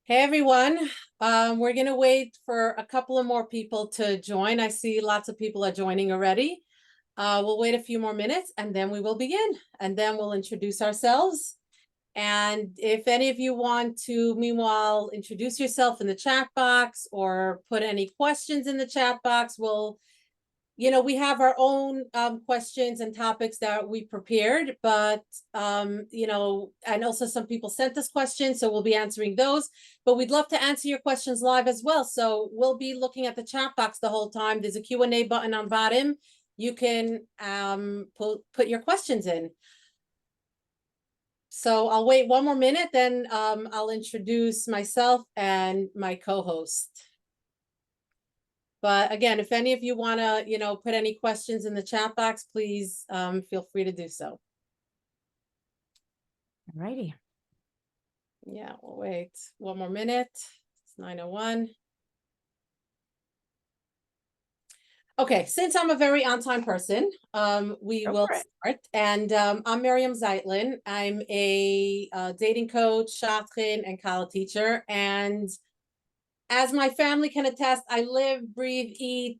Hey everyone, we're going to wait for a couple of more people to join. I see lots of people are joining already. We'll wait a few more minutes and then we will begin, and then we'll introduce ourselves. And if any of you want to, meanwhile, introduce yourself in the chat box or put any questions in the chat box, we have our own questions and topics that we prepared, but and also some people sent us questions, so we'll be answering those. But we'd love to answer your questions live as well. So we'll be looking at the chat box the whole time. There's a Q&A button on bottom. You can put your questions in. So I'll wait one more minute, then I'll introduce myself and my co-host. But again, if any of you want to, put any questions in the chat box, please feel free to do so. All righty. Yeah, we'll wait one more minute. It's 9:01. Okay, since I'm a very on-time person, we will start. And I'm Miriam Zeitlin. I'm a dating coach, shadchan, and kala teacher. And as my family can attest, I live, breathe, eat,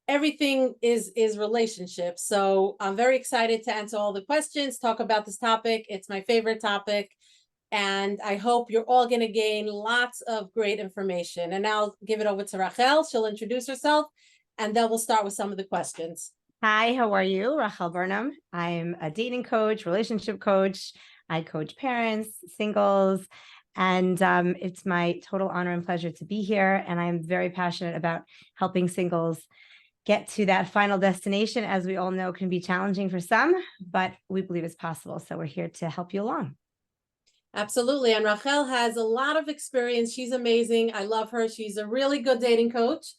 everything is relationships. So I'm very excited to answer all the questions, talk about this topic. It's my favorite topic. And I hope you're all going to gain lots of great information. And now I'll give it over to Rachel. She'll introduce herself, and then we'll start with some of the questions. Hi, how are you? Rachel Burnham. I'm a dating coach, relationship coach. I coach parents, singles, and it's my total honor and pleasure to be here. And I'm very passionate about helping singles get to that final destination. As we all know, can be challenging for some, but we believe it's possible. So we're here to help you along. Absolutely. And Rachel has a lot of experience. She's amazing. I love her. She's a really good dating coach,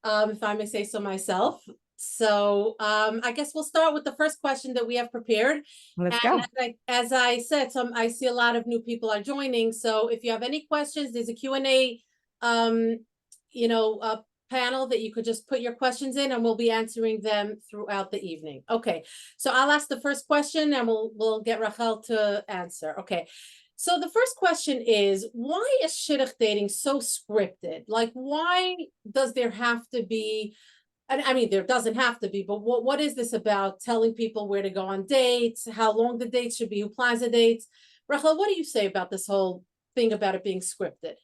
if I may say so myself. So I guess we'll start with the first question that we have prepared. Let's go. As I said, I see a lot of new people are joining. So if you have any questions, there's a Q&A, panel that you could just put your questions in, and we'll be answering them throughout the evening. Okay, so I'll ask the first question, and we'll get Rachel to answer. Okay. So the first question is, why is Shidduch dating so scripted? Like, why does there have to be, I mean, there doesn't have to be, but what is this about telling people where to go on dates, how long the dates should be, who plans the dates? Rachel, what do you say about this whole thing about it being scripted?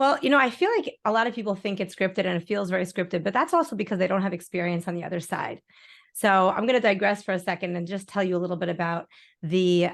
Well, I feel like a lot of people think it's scripted and it feels very scripted, but that's also because they don't have experience on the other side. So I'm going to digress for a second and just tell you a little bit about the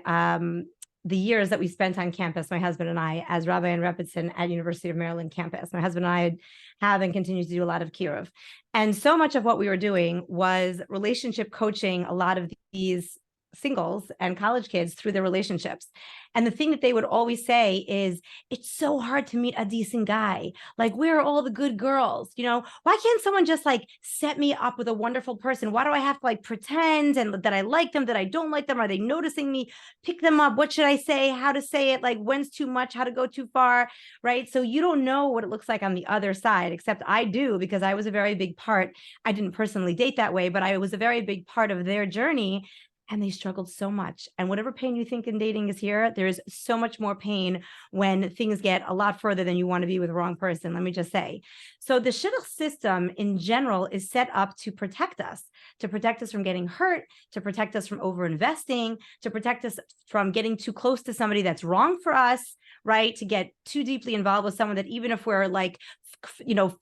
years that we spent on campus, my husband and I, as Rabbi and Rebbitzin at University of Maryland campus. My husband and I have and continue to do a lot of kiruv. And so much of what we were doing was relationship coaching a lot of these singles and college kids through their relationships. And the thing that they would always say is, it's so hard to meet a decent guy. Like, where are all the good girls? Why can't someone just like set me up with a wonderful person? Why do I have to like pretend and that I like them, that I don't like them? Are they noticing me? Pick them up. What should I say? How to say it? Like, when's too much? How to go too far? Right. So you don't know what it looks like on the other side, except I do, because I was a very big part. I didn't personally date that way, but I was a very big part of their journey. And they struggled so much. And whatever pain you think in dating is here, there's so much more pain when things get a lot further than you want to be with the wrong person, let me just say. So the Shidduch system in general is set up to protect us from getting hurt, to protect us from overinvesting, to protect us from getting too close to somebody that's wrong for us, right? To get too deeply involved with someone that even if we're like,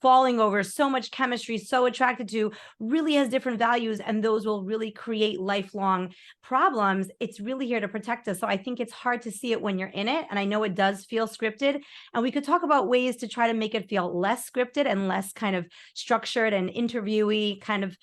falling over so much chemistry, so attracted to, really has different values, and those will really create lifelong problems. It's really here to protect us. So I think it's hard to see it when you're in it. And I know it does feel scripted. And we could talk about ways to try to make it feel less scripted and less kind of structured and interviewee kind of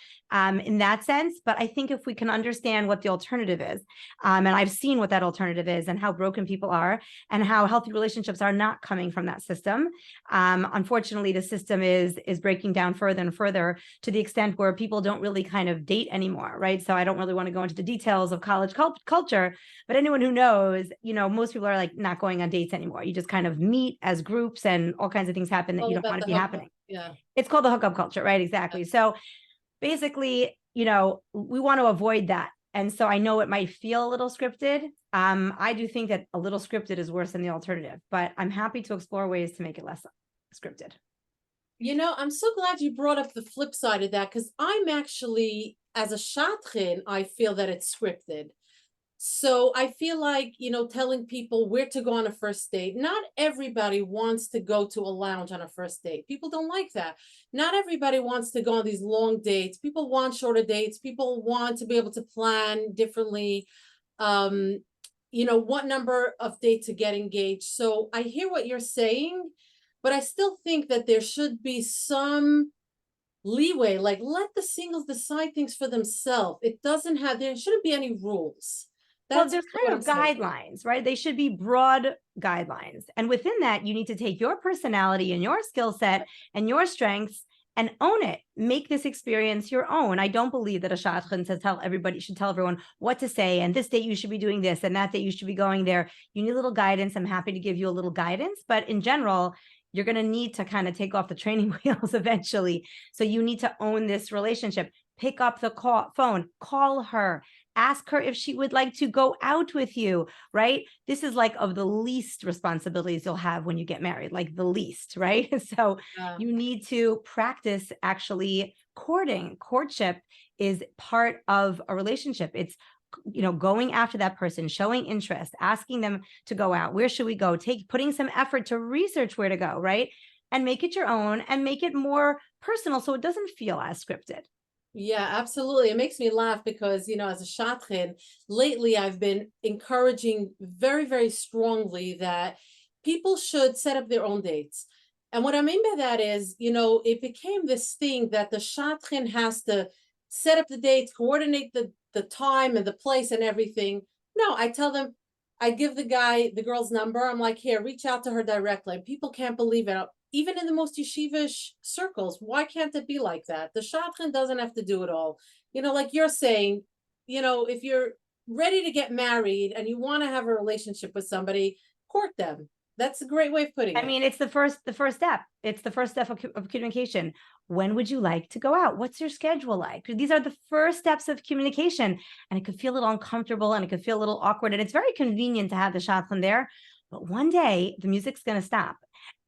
in that sense. But I think if we can understand what the alternative is, and I've seen what that alternative is and how broken people are and how healthy relationships are not coming from that system. Unfortunately, the system is breaking down further and further to the extent where people don't really kind of date anymore, right? So I don't really want to go into the details of college culture, but anyone who knows, most people are like not going on dates anymore. You just kind of meet as groups and all kinds of things happen that you don't want to be happening. Yeah. It's called the hookup culture, right? Exactly. Yeah. So basically, we want to avoid that. And so I know it might feel a little scripted. I do think that a little scripted is worse than the alternative, but I'm happy to explore ways to make it less scripted. I'm so glad you brought up the flip side of that because I'm actually, as a shadchan, I feel that it's scripted. So I feel like, telling people where to go on a first date. Not everybody wants to go to a lounge on a first date. People don't like that. Not everybody wants to go on these long dates. People want shorter dates. People want to be able to plan differently. Um, what number of dates to get engaged. So I hear what you're saying, but I still think that there should be some leeway. Like, let the singles decide things for themselves. There shouldn't be any rules. Well, That's there's what kind I'm of saying. guidelines, right? They should be broad guidelines. And within that, you need to take your personality and your skill set and your strengths and own it. Make this experience your own. I don't believe that a shadchan should tell everyone what to say. And this date you should be doing this, and that date you should be going there. You need a little guidance. I'm happy to give you a little guidance, but in general, you're going to need to kind of take off the training wheels eventually. So you need to own this relationship. Pick up the phone, call her, ask her if she would like to go out with you, right? This is like of the least responsibilities you'll have when you get married, like the least, right? So you need to practice actually courting. Courtship is part of a relationship. It's going after that person, showing interest, asking them to go out. Where should we go? Putting some effort to research where to go, right? And make it your own and make it more personal so it doesn't feel as scripted. Yeah, absolutely. It makes me laugh because, as a shadchan, lately I've been encouraging very, very strongly that people should set up their own dates. And what I mean by that is, it became this thing that the shadchan has to set up the dates, coordinate the time and the place and everything. No, I tell them, I give the girl's number. I'm like, here, reach out to her directly. And people can't believe it. Even in the most yeshivish circles, why can't it be like that? The shadchan doesn't have to do it all. Like you're saying, if you're ready to get married and you want to have a relationship with somebody, court them. That's a great way of putting I it. mean, it's the first step. It's the first step of communication. When would you like to go out? What's your schedule like? These are the first steps of communication. And it could feel a little uncomfortable and it could feel a little awkward. And it's very convenient to have the shadchan there. But one day the music's going to stop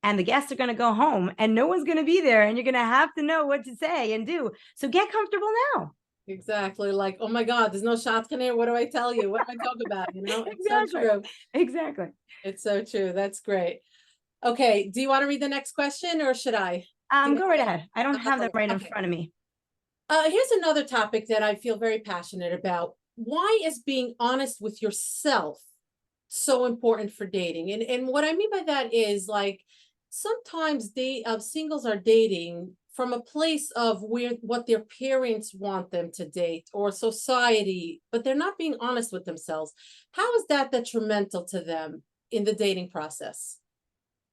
and the guests are going to go home and no one's going to be there. And you're going to have to know what to say and do. So get comfortable now. Exactly. Like, oh my God, there's no shadchan here. What do I tell you? What do I talk about? It's so Exactly. true. Exactly. It's so true. That's great. Okay. Do you want to read the next question or should I? Go right ahead. I don't have them right in Okay. front of me. Here's another topic that I feel very passionate about. Why is being honest with yourself so important for dating? And what I mean by that is, like, sometimes singles are dating from a place of what their parents want them to date or society, but they're not being honest with themselves. How is that detrimental to them in the dating process?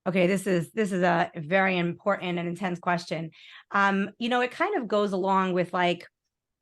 Okay, this is a very important and intense question. It kind of goes along with like,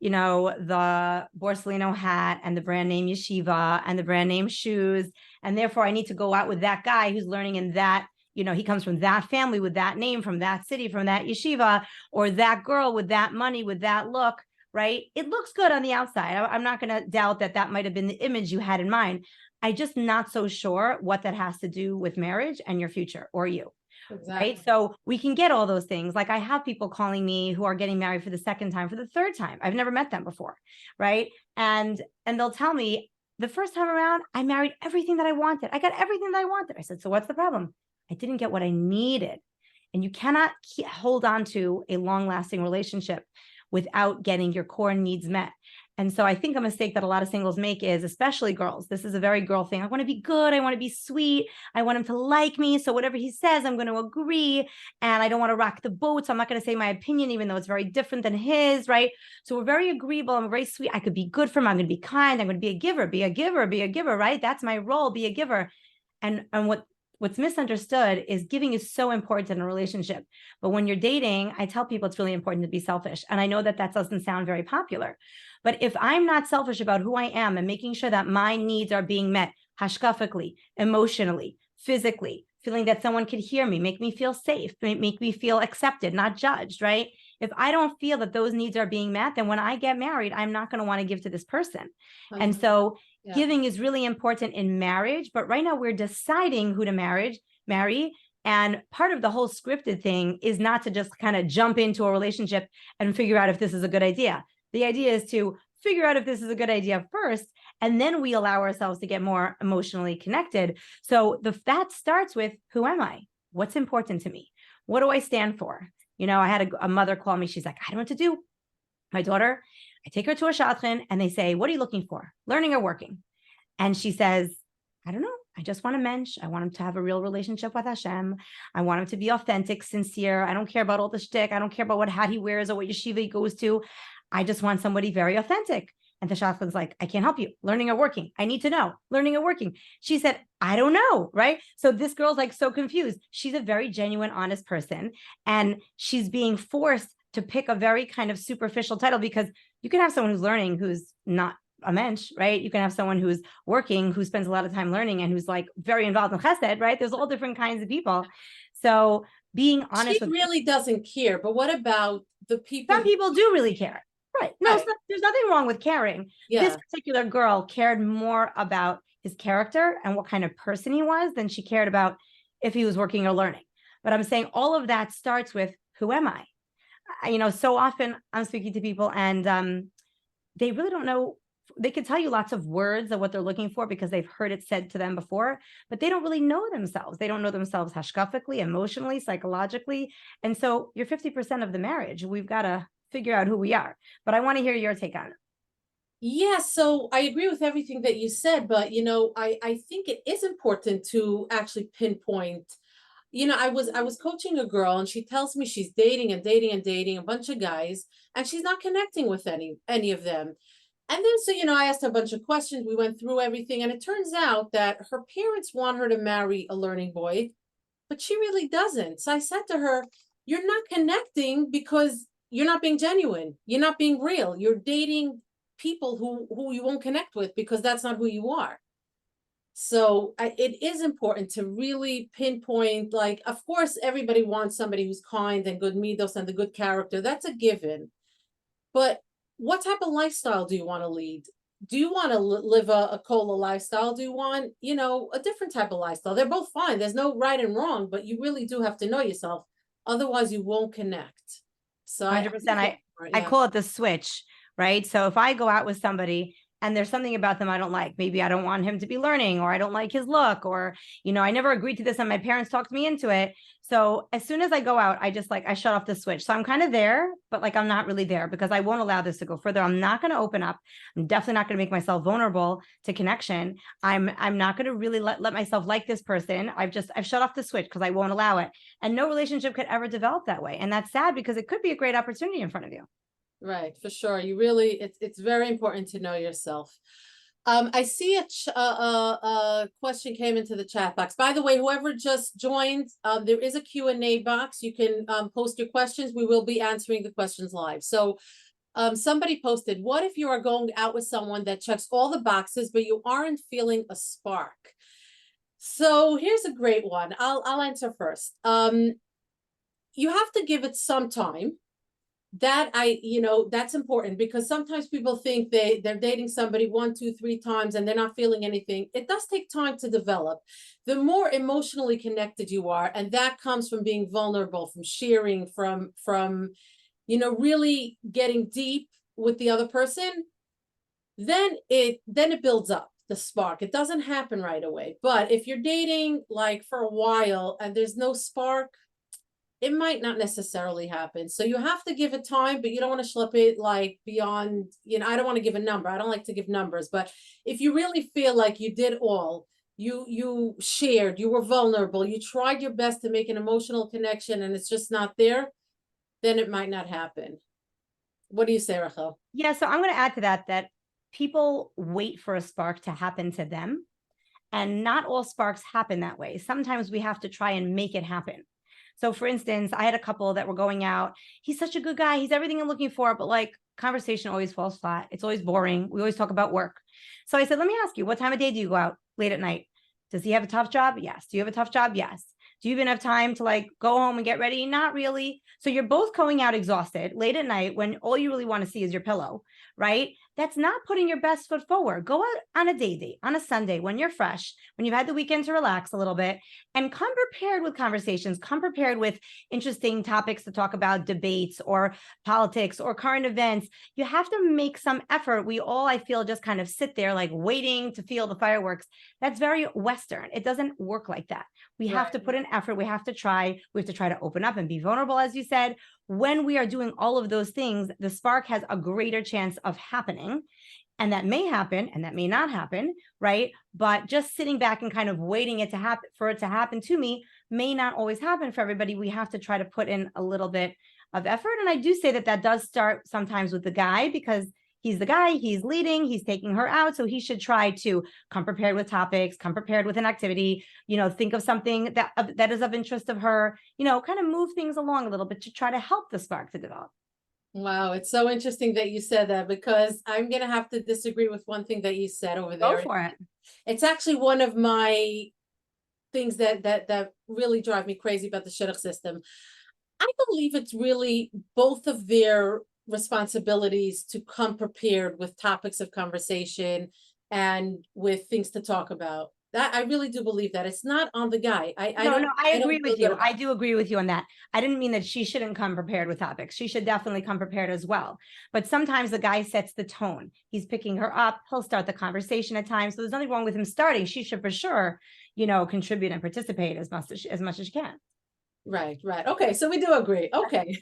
the Borsalino hat and the brand name yeshiva and the brand name shoes. And therefore I need to go out with that guy who's learning in that, he comes from that family with that name, from that city, from that yeshiva, or that girl with that money, with that look, right? It looks good on the outside. I'm not going to doubt that that might have been the image you had in mind. I just not so sure what that has to do with marriage and your future or you. Exactly. Right. So we can get all those things. Like I have people calling me who are getting married for the second time, for the third time. I've never met them before. Right. And they'll tell me the first time around, I married everything that I wanted. I got everything that I wanted. I said, so what's the problem? I didn't get what I needed. And you cannot hold on to a long lasting relationship without getting your core needs met. And so I think a mistake that a lot of singles make is, especially girls, this is a very girl thing. I want to be good. I want to be sweet. I want him to like me. So whatever he says, I'm going to agree. And I don't want to rock the boat. So I'm not going to say my opinion, even though it's very different than his, right? So we're very agreeable. I'm very sweet. I could be good for him. I'm going to be kind. I'm going to be a giver, be a giver, be a giver, right? That's my role, be a giver. And what's misunderstood is giving is so important in a relationship. But when you're dating, I tell people it's really important to be selfish. And I know that doesn't sound very popular. But if I'm not selfish about who I am and making sure that my needs are being met hashkafically, emotionally, physically, feeling that someone could hear me, make me feel safe, make me feel accepted, not judged, right? If I don't feel that those needs are being met, then when I get married, I'm not going to want to give to this person. And so Yeah. giving is really important in marriage, but right now we're deciding who to marry. And part of the whole scripted thing is not to just kind of jump into a relationship and figure out if this is a good idea. The idea is to figure out if this is a good idea first, and then we allow ourselves to get more emotionally connected. So that starts with, who am I? What's important to me? What do I stand for? I had a mother call me. She's like, I don't know what to do. My daughter, I take her to a shadchan and they say, what are you looking for? Learning or working? And she says, I don't know. I just want a mensch. I want him to have a real relationship with Hashem. I want him to be authentic, sincere. I don't care about all the shtick. I don't care about what hat he wears or what yeshiva he goes to. I just want somebody very authentic. And the shadchan's like, I can't help you. Learning or working? I need to know. Learning or working? She said, I don't know. Right? So this girl's like so confused. She's a very genuine, honest person. And she's being forced to pick a very kind of superficial title, because you can have someone who's learning who's not a mensch, right? You can have someone who's working, who spends a lot of time learning and who's like very involved in chesed, right? There's all different kinds of people. So being honest She with really doesn't care, but what about the people some people do really care. Right. No, Right. there's nothing wrong with caring. This Yeah. particular girl cared more about his character and what kind of person he was than she cared about if he was working or learning. But I'm saying all of that starts with, who am I? So often I'm speaking to people and they really don't know. They can tell you lots of words of what they're looking for because they've heard it said to them before, but they don't really know themselves. They don't know themselves hashkafically, emotionally, psychologically. And so you're 50% of the marriage. We've got to figure out who we are. But I want to hear your take on it. Yeah, so I agree with everything that you said, but I think it is important to actually pinpoint. I was coaching a girl and she tells me she's dating and dating and dating a bunch of guys and she's not connecting with any of them. And then so I asked her a bunch of questions. We went through everything and it turns out that her parents want her to marry a learning boy, but she really doesn't. So I said to her, you're not connecting because you're not being genuine. You're not being real. You're dating people who you won't connect with because that's not who you are. So it is important to really pinpoint, like, of course, everybody wants somebody who's kind and good midos and the good character. That's a given. But what type of lifestyle do you want to lead? Do you want to live a cola lifestyle? Do you want, a different type of lifestyle? They're both fine. There's no right and wrong, but you really do have to know yourself. Otherwise, you won't connect. So 100%. I yeah. call it the switch, right? So if I go out with somebody and there's something about them I don't like, maybe I don't want him to be learning, or I don't like his look, or, I never agreed to this and my parents talked me into it. So as soon as I go out, I shut off the switch. So I'm kind of there, but like, I'm not really there because I won't allow this to go further. I'm not going to open up. I'm definitely not going to make myself vulnerable to connection. I'm not going to really let myself like this person. I've shut off the switch because I won't allow it. And no relationship could ever develop that way. And that's sad because it could be a great opportunity in front of you. Right, for sure. It's very important to know yourself. I see a question came into the chat box. By the way, whoever just joined, there is a Q&A box. You can post your questions. We will be answering the questions live. So somebody posted, what if you are going out with someone that checks all the boxes, but you aren't feeling a spark? So here's a great one. I'll answer first. You have to give it some time. That's important because sometimes people think they're dating somebody 1, 2, 3 times and they're not feeling anything. It does take time to develop. The more emotionally connected you are, and that comes from being vulnerable, from sharing, from really getting deep with the other person, then it builds up the spark. It doesn't happen right away. But if you're dating like for a while and there's no spark, it might not necessarily happen. So you have to give it time, but you don't want to schlep it like beyond, I don't want to give a number. I don't like to give numbers, but if you really feel like you did all, you shared, you were vulnerable, you tried your best to make an emotional connection and it's just not there, then it might not happen. What do you say, Rachel? Yeah, so I'm going to add to that people wait for a spark to happen to them. And not all sparks happen that way. Sometimes we have to try and make it happen. So for instance, I had a couple that were going out. He's such a good guy. He's everything I'm looking for, but like conversation always falls flat. It's always boring. We always talk about work. So I said, let me ask you, what time of day do you go out late at night? Does he have a tough job? Yes. Do you have a tough job? Yes. Do you even have time to like go home and get ready? Not really. So you're both going out exhausted late at night when all you really want to see is your pillow, right? That's not putting your best foot forward. Go out on a date on a Sunday when you're fresh, when you've had the weekend to relax a little bit, and come prepared with conversations, come prepared with interesting topics to talk about, debates or politics or current events. You have to make some effort. We all, I feel, just kind of sit there like waiting to feel the fireworks. That's very Western. It doesn't work like that. We have to put in effort. We have to try to open up and be vulnerable, as you said. When we are doing all of those things, the spark has a greater chance of happening. And that may happen and that may not happen, right? But just sitting back and kind of waiting it to happen for it to happen to me may not always happen for everybody. We have to try to put in a little bit of effort. And I do say that that does start sometimes with the guy, because he's the guy, he's leading, he's taking her out. So he should try to come prepared with topics, come prepared with an activity, think of something that is of interest of her, kind of move things along a little bit to try to help the spark to develop. Wow, it's so interesting that you said that, because I'm gonna have to disagree with one thing that you said over Go there. for it. It's actually one of my things that really drive me crazy about the Shidduch system. I believe it's really both of their responsibilities to come prepared with topics of conversation and with things to talk about. That I really do believe that it's not on the guy. No, I I don't agree feel with good you. about I do agree with you on that. I didn't mean that she shouldn't come prepared with topics. She should definitely come prepared as well. But sometimes the guy sets the tone. He's picking her up. He'll start the conversation at times. So there's nothing wrong with him starting. She should for sure, contribute and participate as much as she can. Right, right. Okay, so we do agree. Okay.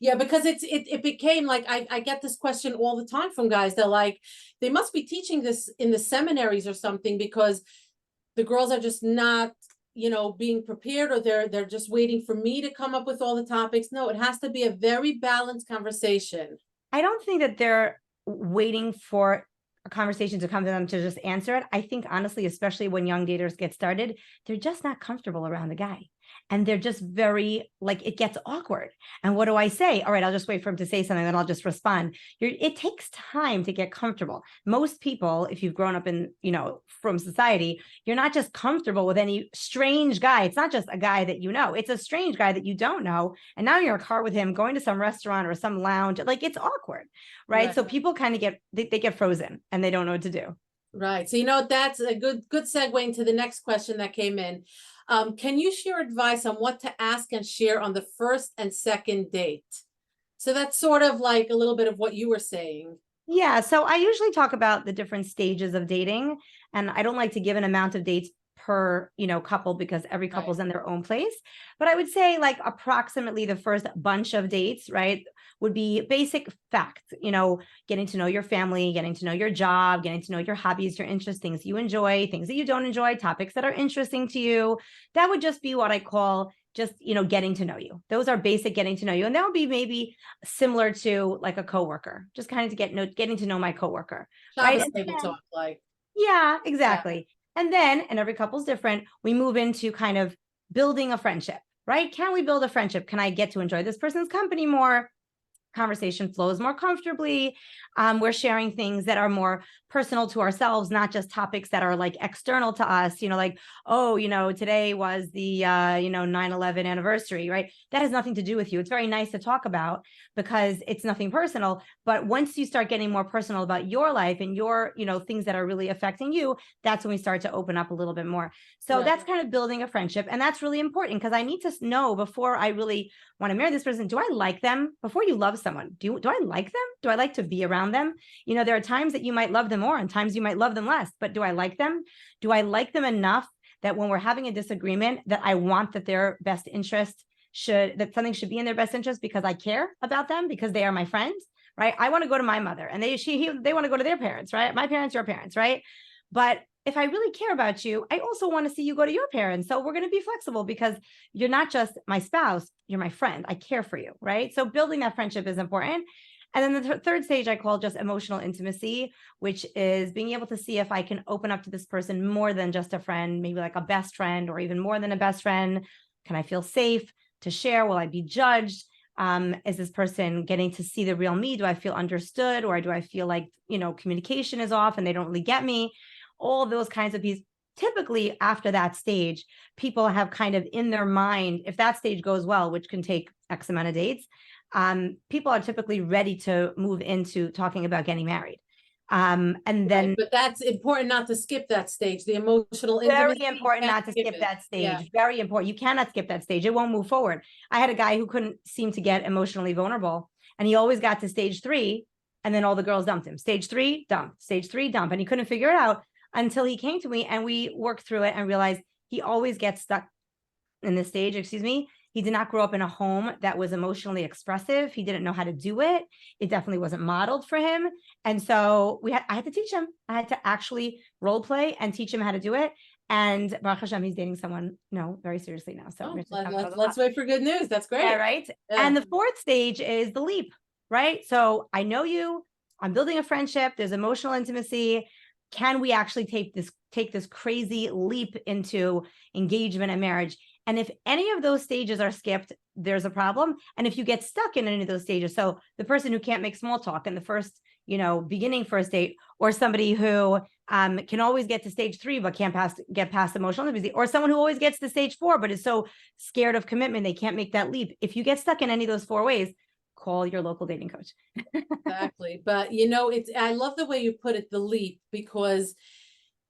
Yeah, because it became like I get this question all the time from guys. They're like, they must be teaching this in the seminaries or something, because the girls are just not, being prepared, or they're just waiting for me to come up with all the topics. No, it has to be a very balanced conversation. I don't think that they're waiting for a conversation to come to them to just answer it. I think honestly, especially when young daters get started, they're just not comfortable around the guy. And they're just very like, it gets awkward. And what do I say? All right, I'll just wait for him to say something, then I'll just respond. It takes time to get comfortable. Most people, if you've grown up in, from society, you're not just comfortable with any strange guy. It's not just a guy that it's a strange guy that you don't know. And now you're in a car with him going to some restaurant or some lounge. Like, it's awkward, right? So people kind of they get frozen and they don't know what to do. Right. So, that's a good segue into the next question that came in. Can you share advice on what to ask and share on the first and second date? So that's sort of like a little bit of what you were saying. Yeah. So I usually talk about the different stages of dating, and I don't like to give an amount of dates per, couple, because every couple's in their own place. But I would say like approximately the first bunch of dates, right, would be basic facts, getting to know your family, getting to know your job, getting to know your hobbies, your interests, things you enjoy, things that you don't enjoy, topics that are interesting to you. That would just be what I call just, getting to know you. Those are basic getting to know you. And that would be maybe similar to like a coworker, just kind of getting to know my coworker, right? Shabbos table talk, like. Yeah, Yeah. exactly. And then, and every couple's different, we move into kind of building a friendship, right? Can we build a friendship? Can I get to enjoy this person's company more? Conversation flows more comfortably. We're sharing things that are more personal to ourselves, not just topics that are like external to us, like, oh, today was the, 9/11 anniversary, right? That has nothing to do with you. It's very nice to talk about because it's nothing personal. But once you start getting more personal about your life and your, things that are really affecting you, that's when we start to open up a little bit more. So that's kind of building a friendship. And that's really important, because I need to know before I really want to marry this person, do I like them? Before you love someone, do I like them? Do I like to be around them? There are times that you might love them more and times you might love them less, but do I like them? Do I like them enough that when we're having a disagreement, that I want that their best interest that something should be in their best interest, because I care about them, because they are my friends, right? I want to go to my mother and they want to go to their parents, right? My parents, your parents, right? But if I really care about you, I also want to see you go to your parents. So we're going to be flexible, because you're not just my spouse, you're my friend. I care for you, right? So building that friendship is important. And then the third stage I call just emotional intimacy, which is being able to see if I can open up to this person more than just a friend, maybe like a best friend, or even more than a best friend. Can I feel safe to share? Will I be judged? Is this person getting to see the real me? Do I feel understood? Or do I feel like, communication is off and they don't really get me? All of those kinds of typically after that stage, people have kind of in their mind, if that stage goes well, which can take X amount of dates, people are typically ready to move into talking about getting married. And then Right, but that's important not to skip that stage. The emotional very intimacy, you important can't not to skip skip it. that Yeah, stage. Very important. You cannot skip that stage. It won't move forward. I had a guy who couldn't seem to get emotionally vulnerable, and he always got to stage 3, and then all the girls dumped him. Stage 3, dump. Stage 3, dump. And he couldn't figure it out until he came to me, and we worked through it and realized he always gets stuck in this stage, excuse me. He did not grow up in a home that was emotionally expressive. He didn't know how to do it. It definitely wasn't modeled for him. And so I had to teach him. I had to actually role play and teach him how to do it. And Baruch Hashem, he's dating someone, very seriously now. So let's wait for good news. That's yeah, great. right. Yeah. And the fourth stage is the leap, right? So I know you, I'm building a friendship, there's emotional intimacy. Can we actually take this crazy leap into engagement and marriage? And if any of those stages are skipped, there's a problem. And if you get stuck in any of those stages, so the person who can't make small talk in the first, beginning first date, or somebody who can always get to stage 3 but can't get past emotional intimacy, or someone who always gets to stage 4 but is so scared of commitment they can't make that leap. If you get stuck in any of those 4 ways, call your local dating coach. Exactly. But I love the way you put it, the leap, because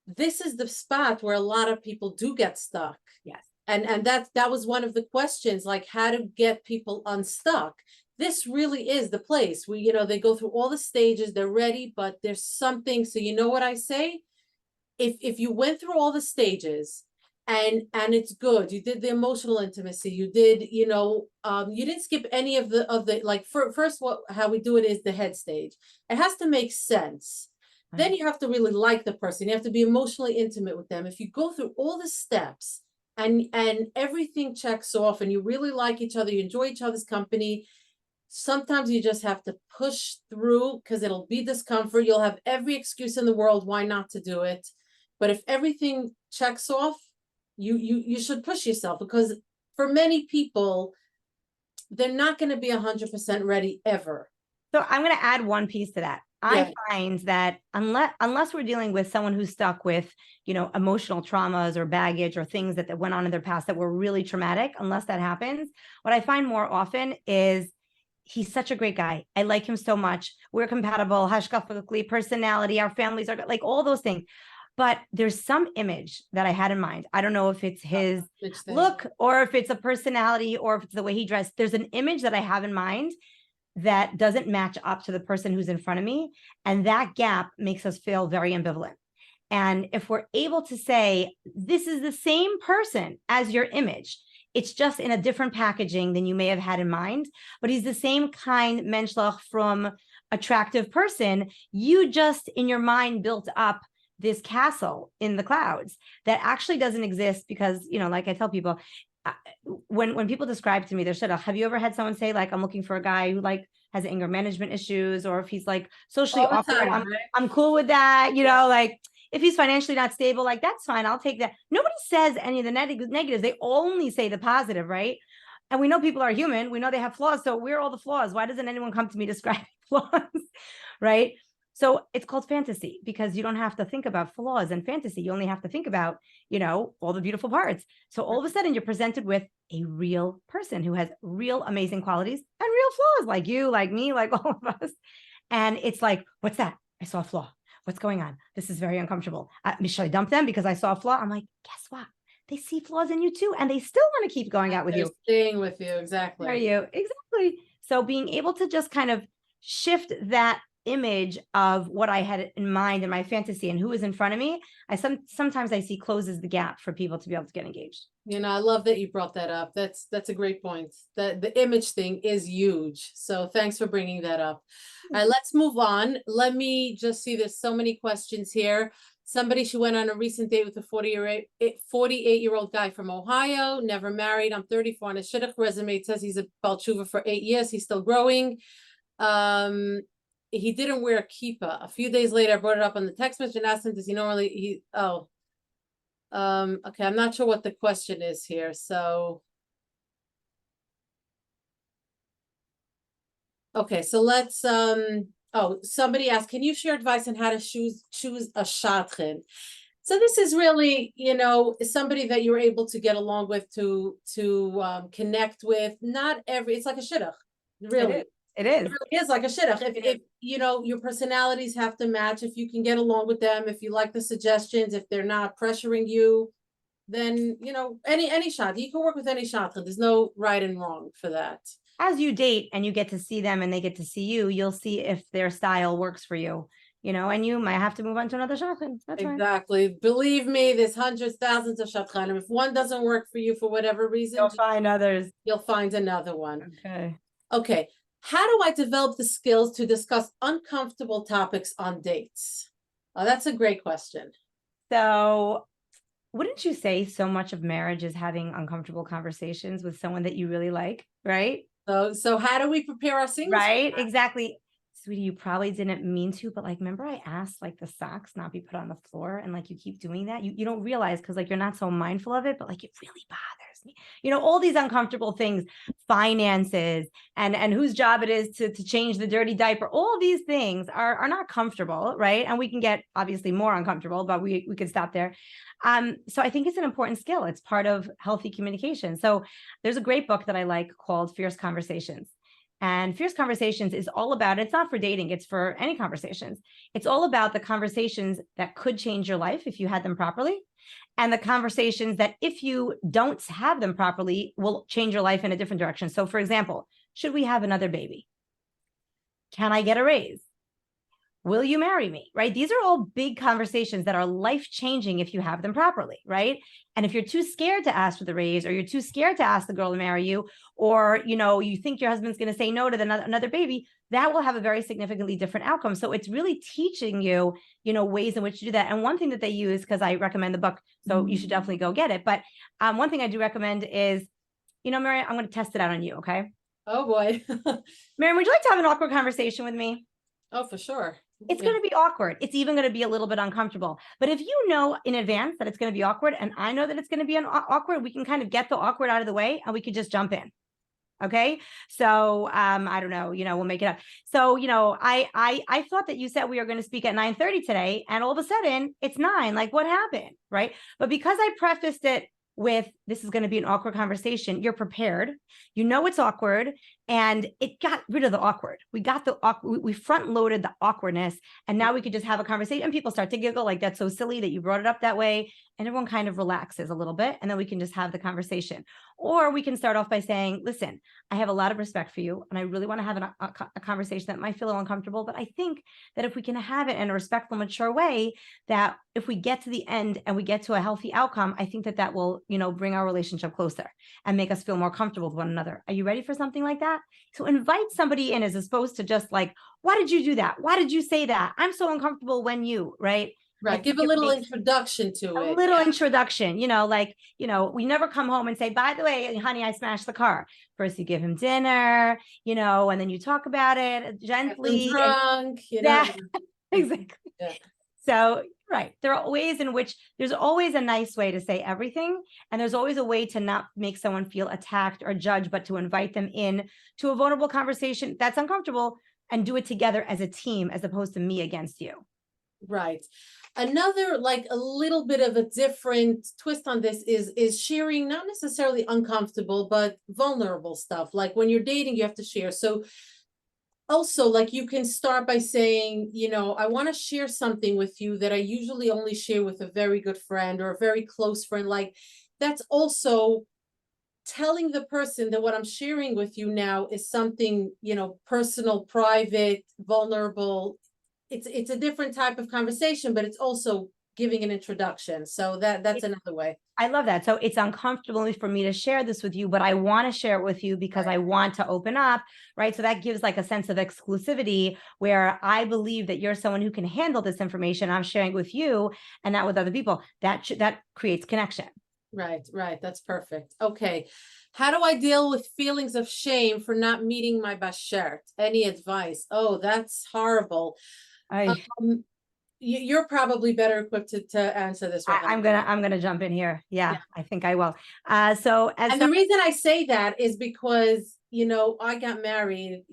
this is the spot where a lot of people do get stuck. Yes. And that was one of the questions, like how to get people unstuck. This really is the place where, they go through all the stages, they're ready, but there's something. So you know what I say? If you went through all the stages and it's good, you did the emotional intimacy, you did, you didn't skip any of the like first, how we do it is the head stage. It has to make sense. Then you have to really like the person. You have to be emotionally intimate with them. If you go through all the steps and everything checks off and you really like each other, you enjoy each other's company, sometimes you just have to push through because it'll be discomfort. You'll have every excuse in the world why not to do it. But if everything checks off, you should push yourself, because for many people, they're not going to be 100% ready ever. So I'm going to add one piece to that. Yeah. I find that unless we're dealing with someone who's stuck with, emotional traumas or baggage or things that went on in their past that were really traumatic, unless that happens, what I find more often is he's such a great guy. I like him so much. We're compatible, hashkafically, personality, our families are like all those things. But there's some image that I had in mind. I don't know if it's his look or if it's a personality or if it's the way he dressed. There's an image that I have in mind that doesn't match up to the person who's in front of me. And that gap makes us feel very ambivalent. And if we're able to say, this is the same person as your image, it's just in a different packaging than you may have had in mind, but he's the same kind menschlich from attractive person. You just in your mind built up this castle in the clouds that actually doesn't exist because, like I tell people, when people describe to me their shidduch, have you ever had someone say, like, I'm looking for a guy who has anger management issues, or if he's socially awkward, I'm cool with that, like if he's financially not stable, like that's fine, I'll take that. Nobody says any of the negatives, they only say the positive, right? And we know people are human, we know they have flaws, so we're all the flaws. Why doesn't anyone come to me describing flaws? Right? So it's called fantasy because you don't have to think about flaws in fantasy. You only have to think about, all the beautiful parts. So all of a sudden you're presented with a real person who has real amazing qualities and real flaws, like you, like me, like all of us. And it's like, what's that? I saw a flaw. What's going on? This is very uncomfortable. Should I dump them because I saw a flaw? I'm like, guess what? They see flaws in you too. And they still want to keep going out with you. Staying with you. Exactly. Are you? Exactly. So being able to just kind of shift that image of what I had in mind in my fantasy and who is in front of me, sometimes I see closes the gap for people to be able to get engaged. I love that you brought that up. That's a great point. The image thing is huge. So thanks for bringing that up. All right, let's move on. Let me just see, there's so many questions here. Somebody, she went on a recent date with a 48-year-old guy from Ohio, never married. I'm 34 on his shidduch resume. It says he's a Baal Tshuva for 8 years. He's still growing. He didn't wear a kippah. A few days later, I brought it up on the text message and asked him, does he normally, okay, I'm not sure what the question is here. So, okay, so let's, somebody asked, can you share advice on how to choose a shadchan? So this is really, somebody that you're able to get along with, to connect with. Not every, it's like a shidduch, It is. really. It It is. really is like a shidduch. If your personalities have to match, if you can get along with them, if you like the suggestions, if they're not pressuring you, then any shot. You can work with any shot. There's no right and wrong for that. As you date and you get to see them and they get to see you, you'll see if their style works for you, and you might have to move on to another shotgun. That's right. Exactly. Believe me, there's hundreds, thousands of shatchanim. If one doesn't work for you for whatever reason, You'll find others. you'll find another one. Okay. Okay. How do I develop the skills to discuss uncomfortable topics on dates? Oh, that's a great question. So, wouldn't you say so much of marriage is having uncomfortable conversations with someone that you really like, right? So how do we prepare our singles? Right, exactly. Sweetie, you probably didn't mean to, but remember I asked the socks not be put on the floor and you keep doing that. You don't realize because you're not so mindful of it, but it really bothers me. All these uncomfortable things, finances and whose job it is to change the dirty diaper. All these things are not comfortable, right? And we can get obviously more uncomfortable, but we could stop there. So I think it's an important skill. It's part of healthy communication. So there's a great book that I like called Fierce Conversations. And Fierce Conversations is all about, it's not for dating, it's for any conversations. It's all about the conversations that could change your life if you had them properly. And the conversations that if you don't have them properly will change your life in a different direction. So for example, should we have another baby? Can I get a raise? Will you marry me? Right? These are all big conversations that are life-changing if you have them properly, right? And if you're too scared to ask for the raise, or you're too scared to ask the girl to marry you, or you think your husband's going to say no to another baby, that will have a very significantly different outcome. So it's really teaching you, ways in which to do that. And one thing that they use, because I recommend the book, so you should definitely go get it. But one thing I do recommend is, Mary, I'm going to test it out on you, okay? Oh boy. Mary, would you like to have an awkward conversation with me? Oh, for sure. It's going to be awkward. It's even going to be a little bit uncomfortable. But if you know in advance that it's going to be awkward, and I know that it's going to be awkward, we can kind of get the awkward out of the way and we could just jump in. Okay. So I don't know, we'll make it up. So, I thought that you said we were going to speak at 9:30 today, and all of a sudden it's 9. What happened? Right. But because I prefaced it with this is going to be an awkward conversation, you're prepared, it's awkward, and it got rid of the awkward. We got the we front loaded the awkwardness, and now we could just have a conversation, and people start to giggle that's so silly that you brought it up that way, and everyone kind of relaxes a little bit, and then we can just have the conversation. Or we can start off by saying, listen, I have a lot of respect for you, and I really want to have a conversation that might feel uncomfortable, but I think that if we can have it in a respectful, mature way, that if we get to the end and we get to a healthy outcome, I think that will, bring our relationship closer and make us feel more comfortable with one another. Are you ready for something like that? So invite somebody in as opposed to just why did you do that? Why did you say that? I'm so uncomfortable when you, right? Right. Give a little introduction to it. A little introduction, we never come home and say, by the way, honey, I smashed the car. First you give him dinner, and then you talk about it gently. Drunk, Exactly. Yeah. So, right. There are ways in which there's always a nice way to say everything. And there's always a way to not make someone feel attacked or judged, but to invite them in to a vulnerable conversation that's uncomfortable and do it together as a team, as opposed to me against you. Right. Another, a little bit of a different twist on this is sharing, not necessarily uncomfortable, but vulnerable stuff. Like when you're dating, you have to share. So also, you can start by saying, I want to share something with you that I usually only share with a very good friend or a very close friend. That's also telling the person that what I'm sharing with you now is something, personal, private, vulnerable. It's a different type of conversation, but it's also giving an introduction. So that's another way. I love that. So it's uncomfortable for me to share this with you, but I want to share it with you because I want to open up, right? So that gives a sense of exclusivity where I believe that you're someone who can handle this information. I'm sharing with you and not with other people. That creates connection. Right. That's perfect. Okay. How do I deal with feelings of shame for not meeting my bashert? Any advice? Oh, that's horrible. You're probably better equipped to answer this. I'm gonna jump in here. Yeah, I think I will. The reason I say that is because I got married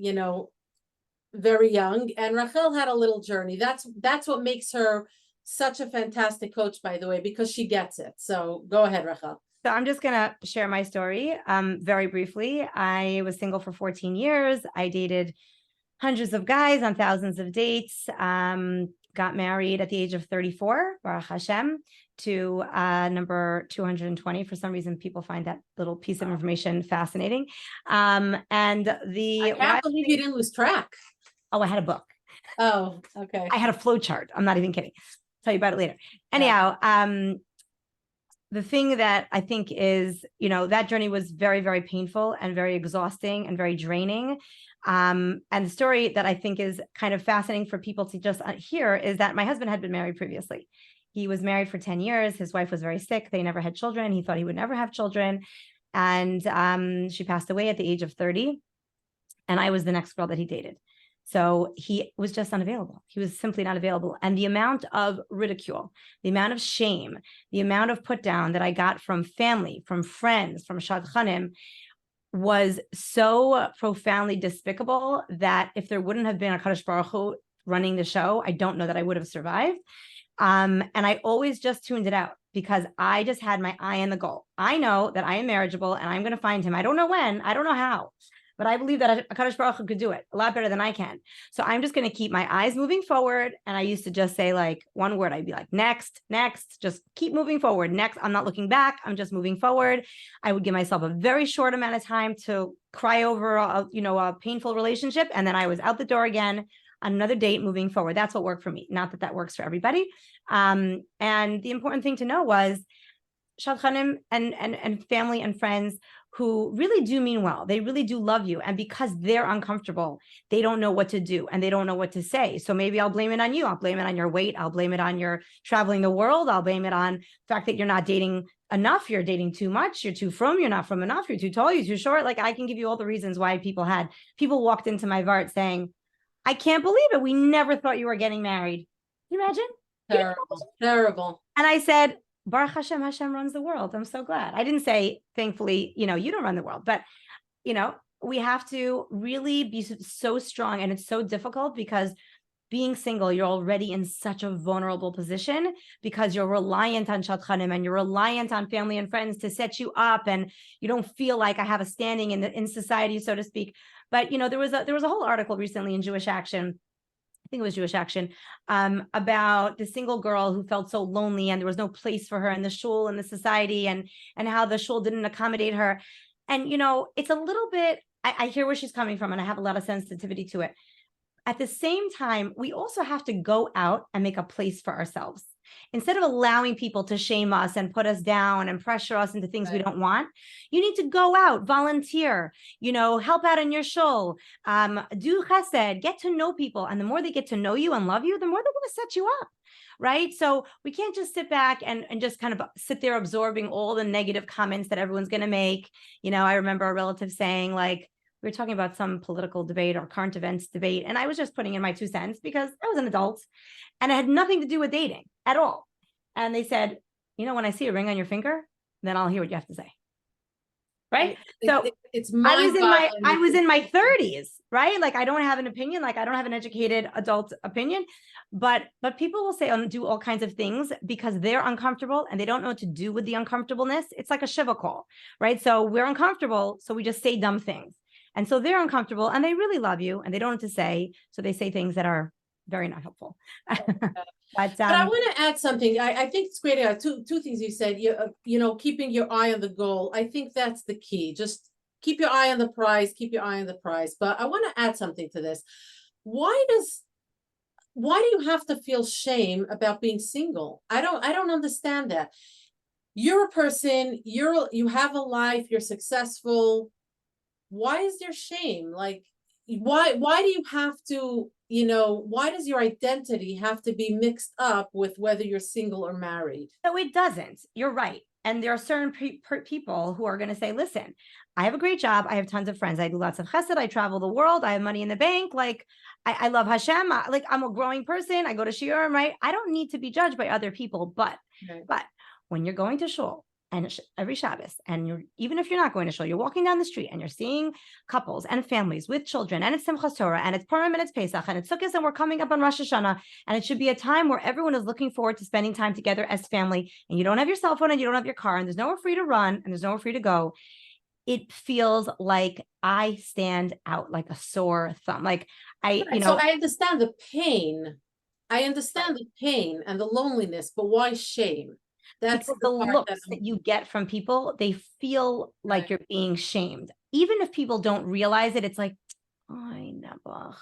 very young, and Rachel had a little journey. That's what makes her such a fantastic coach, by the way, because she gets it. So go ahead, Rachel. So I'm just going to share my story very briefly. I was single for 14 years. I dated hundreds of guys on thousands of dates. Got married at the age of 34, Baruch Hashem, to number 220. For some reason, people find that little piece of information fascinating. And I can't believe you didn't lose track. Oh, I had a book. Oh, okay. I had a flow chart. I'm not even kidding. I'll tell you about it later. Anyhow, the thing that I think is, that journey was very, very painful and very exhausting and very draining. And the story that I think is kind of fascinating for people to just hear is that my husband had been married previously. He was married for 10 years. His wife was very sick. They never had children. He thought he would never have children. And she passed away at the age of 30. And I was the next girl that he dated. So he was just unavailable. He was simply not available. And the amount of ridicule, the amount of shame, the amount of put down that I got from family, from friends, from shadchanim was so profoundly despicable that if there wouldn't have been a Kadosh Baruch Hu running the show, I don't know that I would have survived. And I always just tuned it out because I just had my eye on the goal. I know that I am marriageable and I'm going to find him. I don't know when, I don't know how. But I believe that HaKadosh Baruch Hu could do it a lot better than I can. So I'm just going to keep my eyes moving forward. And I used to just say like one word. I'd be like, next, just keep moving forward. Next, I'm not looking back. I'm just moving forward. I would give myself a very short amount of time to cry over a painful relationship. And then I was out the door again on another date moving forward. That's what worked for me. Not that that works for everybody. And the important thing to know was shadchanim and family and friends who really do mean well. They really do love you. And because they're uncomfortable, they don't know what to do and they don't know what to say. So maybe I'll blame it on you. I'll blame it on your weight. I'll blame it on your traveling the world. I'll blame it on the fact that you're not dating enough. You're dating too much. You're too from. You're not from enough. You're too tall. You're too short. Like I can give you all the reasons why people walked into my Vart saying, I can't believe it. We never thought you were getting married. Can you imagine? Terrible. And I said, Baruch Hashem, Hashem runs the world. I'm so glad. I didn't say, thankfully, you don't run the world, but, we have to really be so strong. And it's so difficult because being single, you're already in such a vulnerable position because you're reliant on shadchanim and you're reliant on family and friends to set you up. And you don't feel like I have a standing in society, so to speak. But, there was a whole article recently in Jewish Action. I think it was Jewish Action, about the single girl who felt so lonely and there was no place for her in the shul and the society and how the shul didn't accommodate her. And, it's a little bit, I hear where she's coming from and I have a lot of sensitivity to it. At the same time, we also have to go out and make a place for ourselves. Instead of allowing people to shame us and put us down and pressure us into things we don't want, you need to go out, volunteer, help out in your shul, do chesed, get to know people. And the more they get to know you and love you, the more they're going to set you up, right? So we can't just sit back and just kind of sit there absorbing all the negative comments that everyone's going to make. I remember a relative saying like, we were talking about some political debate or current events debate. And I was just putting in my 2 cents because I was an adult and it had nothing to do with dating at all. And they said, when I see a ring on your finger, then I'll hear what you have to say. Right. So I was in my 30s, right? Like I don't have an opinion, like I don't have an educated adult opinion, but people will say and do all kinds of things because they're uncomfortable and they don't know what to do with the uncomfortableness. It's like a shiva call, right? So we're uncomfortable. So we just say dumb things. And so they're uncomfortable and they really love you and they don't know what to say. So they say things that are very not helpful. But I want to add something. I think it's great. Two things you said. Keeping your eye on the goal. I think that's the key. Just keep your eye on the prize. Keep your eye on the prize. But I want to add something to this. Why do you have to feel shame about being single? I don't understand that. You're a person. You have a life. You're successful. Why is there shame? Like, why do you have to, why does your identity have to be mixed up with whether you're single or married? No, it doesn't. You're right. And there are certain people who are going to say, listen, I have a great job. I have tons of friends. I do lots of chesed. I travel the world. I have money in the bank. Like, I love Hashem. I'm a growing person. I go to shiurim, right? I don't need to be judged by other people. But when you're going to shul and every Shabbos, and you're, even if you're not going to shul, you're walking down the street and you're seeing couples and families with children, and it's Simchas Torah, and it's Purim, and it's Pesach, and it's Sukkot, and we're coming up on Rosh Hashanah, and it should be a time where everyone is looking forward to spending time together as family, and you don't have your cell phone, and you don't have your car, and there's nowhere for you to run, and there's nowhere for you to go. It feels like I stand out like a sore thumb. Like So I understand the pain. I understand the pain and the loneliness, but why shame? That's because the part looks that you get from people, they feel like Right. you're being shamed. Even if people don't realize it, it's like, I never,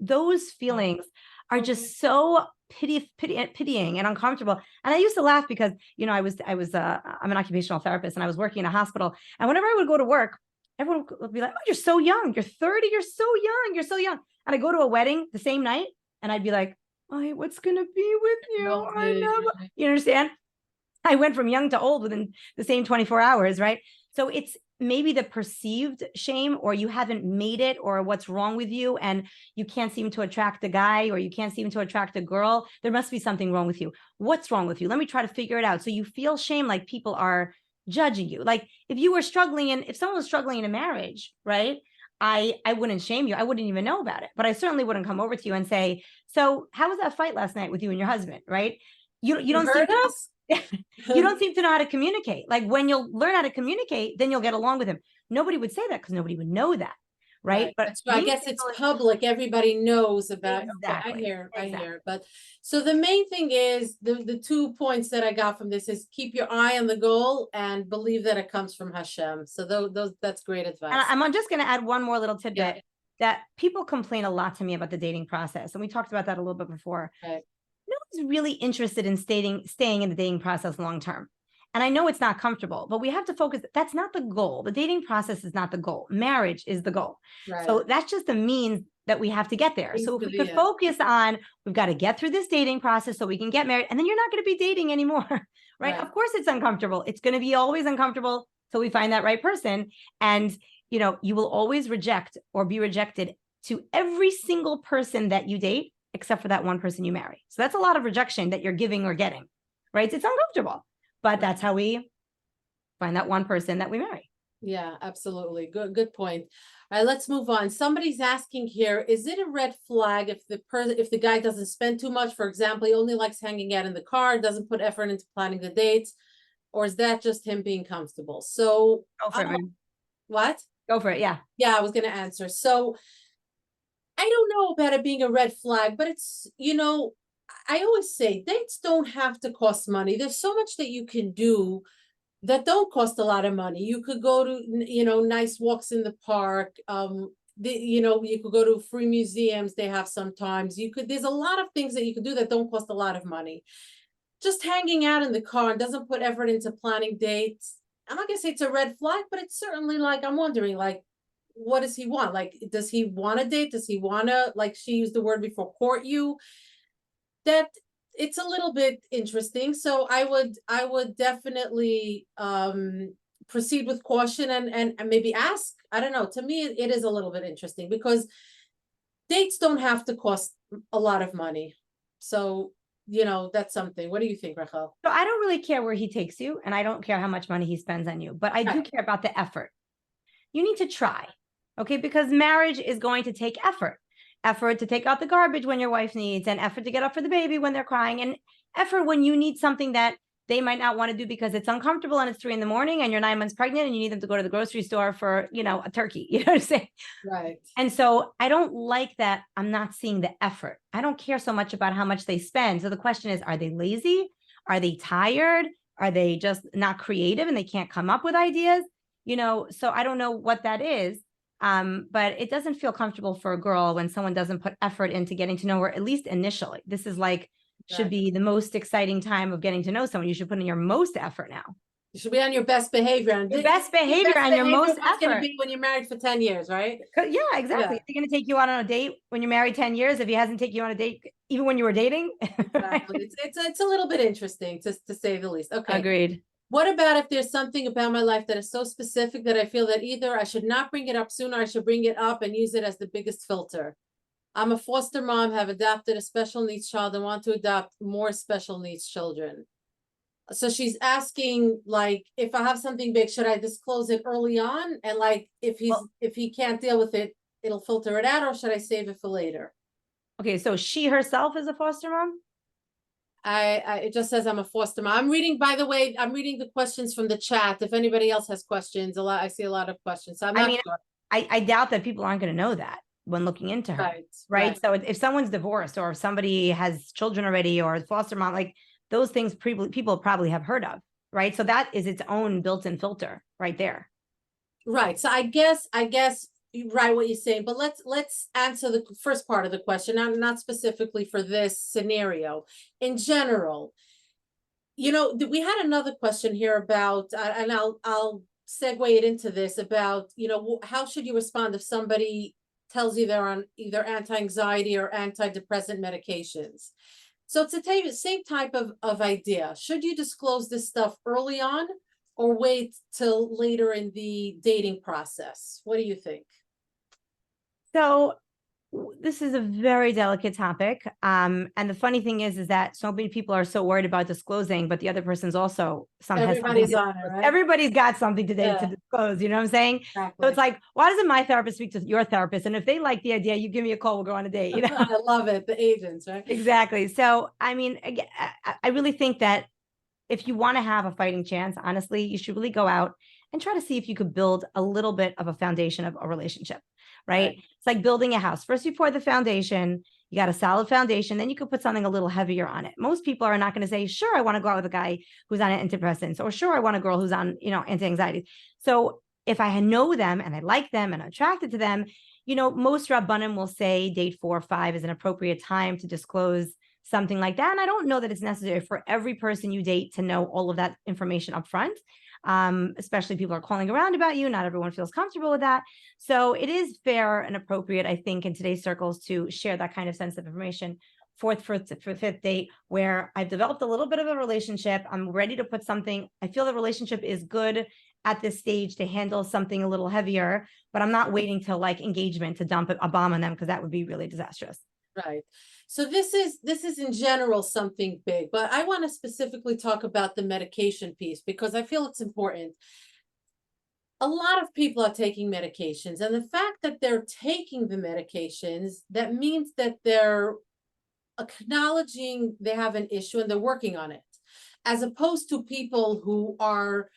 those feelings are just so pitying and uncomfortable. And I used to laugh because, I'm an occupational therapist and I was working in a hospital. And whenever I would go to work, everyone would be like, oh, you're so young. You're 30. You're so young. You're so young. And I go to a wedding the same night and I'd be like, oh, what's going to be with you? I never, you understand? I went from young to old within the same 24 hours, right? So it's maybe the perceived shame, or you haven't made it, or what's wrong with you, and you can't seem to attract a guy, or you can't seem to attract a girl. There must be something wrong with you. What's wrong with you? Let me try to figure it out. So you feel shame, like people are judging you. Like if you were struggling, and if someone was struggling in a marriage, right? I wouldn't shame you. I wouldn't even know about it, but I certainly wouldn't come over to you and say, so how was that fight last night with you and your husband, right? You don't heard us? you don't seem to know how to communicate. Like when you'll learn how to communicate, then you'll get along with him. Nobody would say that because nobody would know that, right? But That's right. I guess it's public. Everybody knows about it. Exactly. Okay, I hear. But so the main thing is the 2 points that I got from this is keep your eye on the goal and believe that it comes from Hashem. So those that's great advice. And I'm just going to add one more little tidbit Yeah. that people complain a lot to me about the dating process. And we talked about that a little bit before. Right. No one's really interested in staying in the dating process long term. And I know it's not comfortable, but we have to focus. That's not the goal. The dating process is not the goal. Marriage is the goal. Right. So that's just the means that we have to get there. So if we could focus on, we've got to get through this dating process so we can get married, and then you're not going to be dating anymore, right? Of course it's uncomfortable. It's going to be always uncomfortable till we find that right person. And, you will always reject or be rejected to every single person that you date, except for that one person you marry. So that's a lot of rejection that you're giving or getting, right? It's uncomfortable, but that's how we find that one person that we marry. Yeah, absolutely. Good point. All right, let's move on. Somebody's asking here, is it a red flag if the guy doesn't spend too much? For example, he only likes hanging out in the car, doesn't put effort into planning the dates, or is that just him being comfortable? So Go for it, man. What? Go for it. Yeah. Yeah, I was going to answer. So I don't know about it being a red flag, but it's, I always say dates don't have to cost money. There's so much that you can do that don't cost a lot of money. You could go to, nice walks in the park. You could go to free museums they have sometimes. There's a lot of things that you could do that don't cost a lot of money. Just hanging out in the car and doesn't put effort into planning dates. I'm not gonna say it's a red flag, but it's certainly like, I'm wondering, like, what does he want? Like, does he want a date? Does he want to, like she used the word before, court you? That it's a little bit interesting. So I would definitely proceed with caution and maybe ask. I don't know. To me, it is a little bit interesting because dates don't have to cost a lot of money. So, that's something. What do you think, Rachel? So I don't really care where he takes you, and I don't care how much money he spends on you, but I do care about the effort. You need to try, okay? Because marriage is going to take effort. Effort to take out the garbage when your wife needs, and effort to get up for the baby when they're crying, and effort when you need something that they might not want to do because it's uncomfortable and it's 3 a.m. and you're 9 months pregnant and you need them to go to the grocery store for, a turkey, you know what I'm saying? Right. And so I don't like that. I'm not seeing the effort. I don't care so much about how much they spend. So the question is, are they lazy? Are they tired? Are they just not creative and they can't come up with ideas? So I don't know what that is. But it doesn't feel comfortable for a girl when someone doesn't put effort into getting to know her, at least initially. This is should be the most exciting time of getting to know someone. You should put in your most effort now. You should be on your best behavior. And your best behavior and your most effort. Going to be when you're married for 10 years, right? Yeah, exactly. Yeah. Is he going to take you out on a date when you're married 10 years if he hasn't taken you on a date even when you were dating? Exactly. It's a little bit interesting to say the least. Okay. Agreed. What about if there's something about my life that is so specific that I feel that either I should not bring it up sooner, I should bring it up and use it as the biggest filter? I'm a foster mom, have adopted a special needs child and want to adopt more special needs children. So she's asking, like, if I have something big, should I disclose it early on? And like, Well, if he can't deal with it, it'll filter it out, or should I save it for later? okay, so she herself is a foster mom? It just says I'm a foster mom. I'm reading, by the way, I'm reading the questions from the chat. If anybody else has questions, I see a lot of questions. So I'm I not mean, sure. I doubt that people aren't going to know that when looking into her. Right, Right. right. So if someone's divorced or if somebody has children already or foster mom, like those things people probably have heard of. Right. So that is its own built-in filter right there. Right. So I guess you're right what you're saying, but let's answer the first part of the question, not specifically for this scenario. In general, we had another question here about, and I'll segue it into this about, how should you respond if somebody tells you they're on either anti-anxiety or antidepressant medications? So it's the same type of idea. Should you disclose this stuff early on or wait till later in the dating process? What do you think? So this is a very delicate topic. And the funny thing is that so many people are so worried about disclosing, but the other person's also has something Everybody's to on it, disclose. right? Everybody's got something today to Yeah, disclose. You know what I'm saying? So it's exactly. like, why doesn't my therapist speak to your therapist? And if they like the idea, you give me a call, we'll go on a date, you know? I love it. The agents, right? Exactly. So, I mean, again, I really think that if you want to have a fighting chance, honestly, you should really go out and try to see if you could build a little bit of a foundation of a relationship, right? Right. It's like building a house. First, you pour the foundation, you got a solid foundation, then you could put something a little heavier on it. Most people are not going to say, sure, I want to go out with a guy who's on antidepressants, or sure, I want a girl who's on, anti-anxiety. So if I know them and I like them and I'm attracted to them, most Rabbanim will say date 4 or 5 is an appropriate time to disclose something like that. And I don't know that it's necessary for every person you date to know all of that information up front. Especially people are calling around about you. Not everyone feels comfortable with that. So it is fair and appropriate, I think, in today's circles to share that kind of sensitive information fourth, fifth date, where I've developed a little bit of a relationship. I'm ready to put something. I feel the relationship is good at this stage to handle something a little heavier, but I'm not waiting till like engagement to dump a bomb on them because that would be really disastrous. Right. So this is in general something big, but I want to specifically talk about the medication piece because I feel it's important. A lot of people are taking medications, and the fact that they're taking the medications, that means that they're acknowledging they have an issue and they're working on it, as opposed to people who are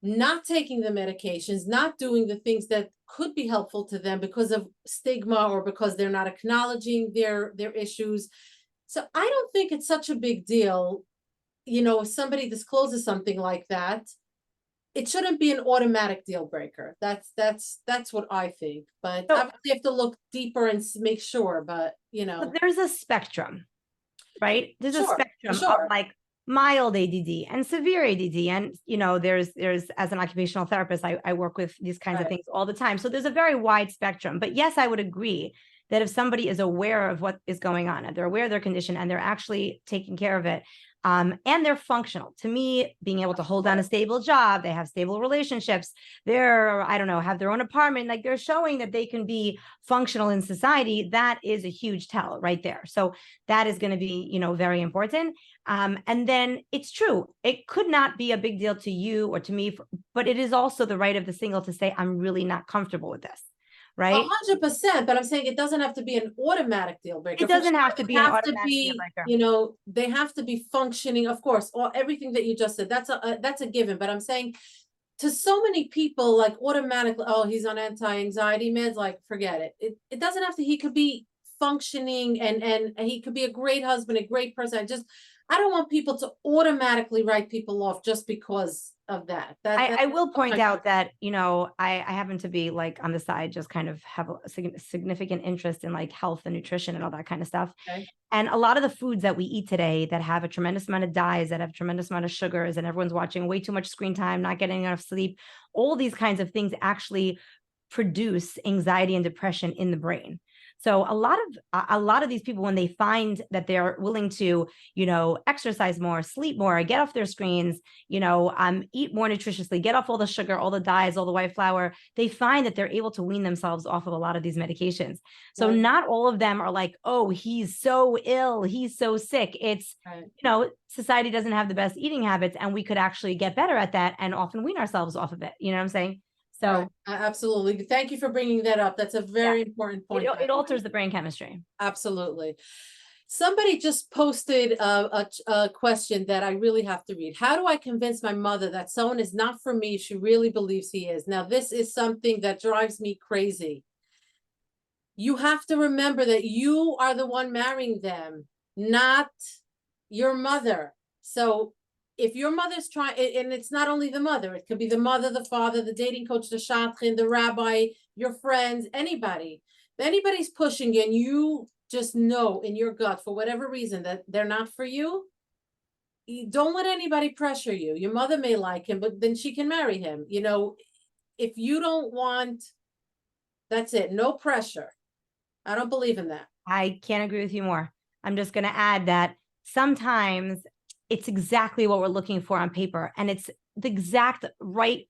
not taking the medications, not doing the things that could be helpful to them because of stigma or because they're not acknowledging their issues. So I don't think it's such a big deal, if somebody discloses something like that. It shouldn't be an automatic deal breaker. That's what I think. But So, obviously you have to look deeper and make sure, but but there's a spectrum, right? There's a sure, spectrum of sure. like mild ADD and severe ADD. And, there's as an occupational therapist, I work with these kinds of Right. things all the time. So there's a very wide spectrum. But yes, I would agree that if somebody is aware of what is going on and they're aware of their condition and they're actually taking care of it, and they're functional. To me, being able to hold down a stable job, they have stable relationships, they're, I don't know, have their own apartment, like they're showing that they can be functional in society. That is a huge tell right there. So that is going to be, very important. And then it's true, it could not be a big deal to you or to me, but it is also the right of the single to say, I'm really not comfortable with this. Right. 100%, but I'm saying it doesn't have to be an automatic deal breaker. It For doesn't sure, have to they be an have to automatic deal be, breaker. they have to be functioning, of course, or everything that you just said. That's a given. But I'm saying to so many people, like automatically, oh, he's on anti-anxiety meds, like forget it. It doesn't have to. He could be functioning and he could be a great husband, a great person. I don't want people to automatically write people off just because of that. I will That's point my out that, I happen to be like on the side, just kind of have a significant interest in like health and nutrition and all that kind of stuff. okay. And a lot of the foods that we eat today that have a tremendous amount of dyes, that have tremendous amount of sugars, and everyone's watching way too much screen time, not getting enough sleep, all these kinds of things actually produce anxiety and depression in the brain. So a lot of these people, when they find that they're willing to, exercise more, sleep more, get off their screens, eat more nutritiously, get off all the sugar, all the dyes, all the white flour, they find that they're able to wean themselves off of a lot of these medications. So Right. not all of them are like, oh, he's so ill, he's so sick. It's, Right. society doesn't have the best eating habits, and we could actually get better at that and often wean ourselves off of it. You know what I'm saying? Right. So Absolutely. Thank you for bringing that up. That's a yeah, very important it, point. it alters the brain chemistry. Absolutely. Somebody just posted a question that I really have to read. How do I convince my mother that someone is not for me if she really believes he is? Now, this is something that drives me crazy. You have to remember that you are the one marrying them, not your mother. So if your mother's trying, and it's not only the mother, it could be the mother, the father, the dating coach, the shadchan, the rabbi, your friends, anybody. If anybody's pushing you and you just know in your gut for whatever reason that they're not for you, don't let anybody pressure you. Your mother may like him, but then she can marry him. If you don't want, that's it. No pressure. I don't believe in that. I can't agree with you more. I'm just going to add that sometimes it's exactly what we're looking for on paper, and it's the exact right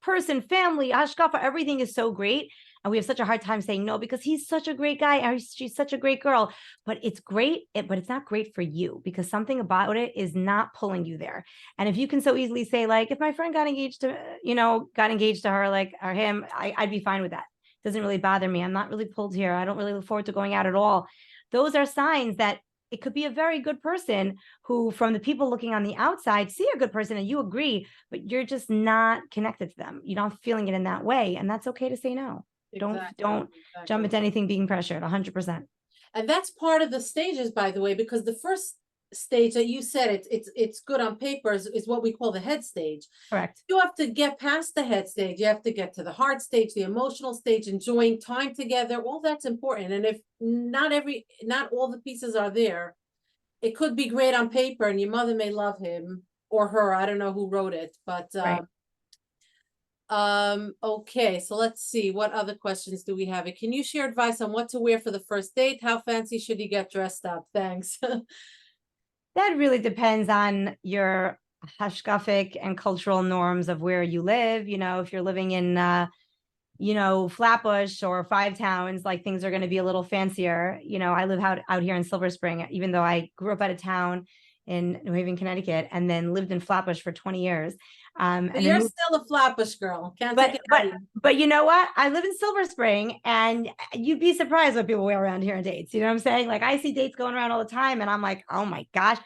person, family, hashkafa, everything is so great. And we have such a hard time saying no because he's such a great guy or she's such a great girl. But it's great, but it's not great for you because something about it is not pulling you there. And if you can so easily say, like, if my friend got engaged to her, like, or him, I'd be fine with that. It doesn't really bother me. I'm not really pulled here. I don't really look forward to going out at all. Those are signs that it could be a very good person who, from the people looking on the outside, see a good person and you agree, but you're just not connected to them. You're not feeling it in that way. And that's okay to say no. Exactly. Don't jump into anything being pressured 100%. And that's part of the stages, by the way, because the first stage that you said it's good on paper is what we call the head stage. Correct. You have to get past the head stage. You have to get to the heart stage, the emotional stage, enjoying time together. All that's important. And if not all the pieces are there, it could be great on paper and your mother may love him or her. I don't know who wrote it, but Right. Okay, so let's see, what other questions do we have? Can you share advice on what to wear for the first date? How fancy should you get dressed up? Thanks. That really depends on your hashkafic and cultural norms of where you live. If you're living in Flatbush or Five Towns, like, things are going to be a little fancier. I live out here in Silver Spring, even though I grew up out of town in New Haven, Connecticut, and then lived in Flatbush for 20 years. And then You're still a Flatbush girl. Can't take it out of you. but you know what? I live in Silver Spring, and you'd be surprised what people wear around here on dates. You know what I'm saying? Like, I see dates going around all the time, and I'm like, oh my gosh.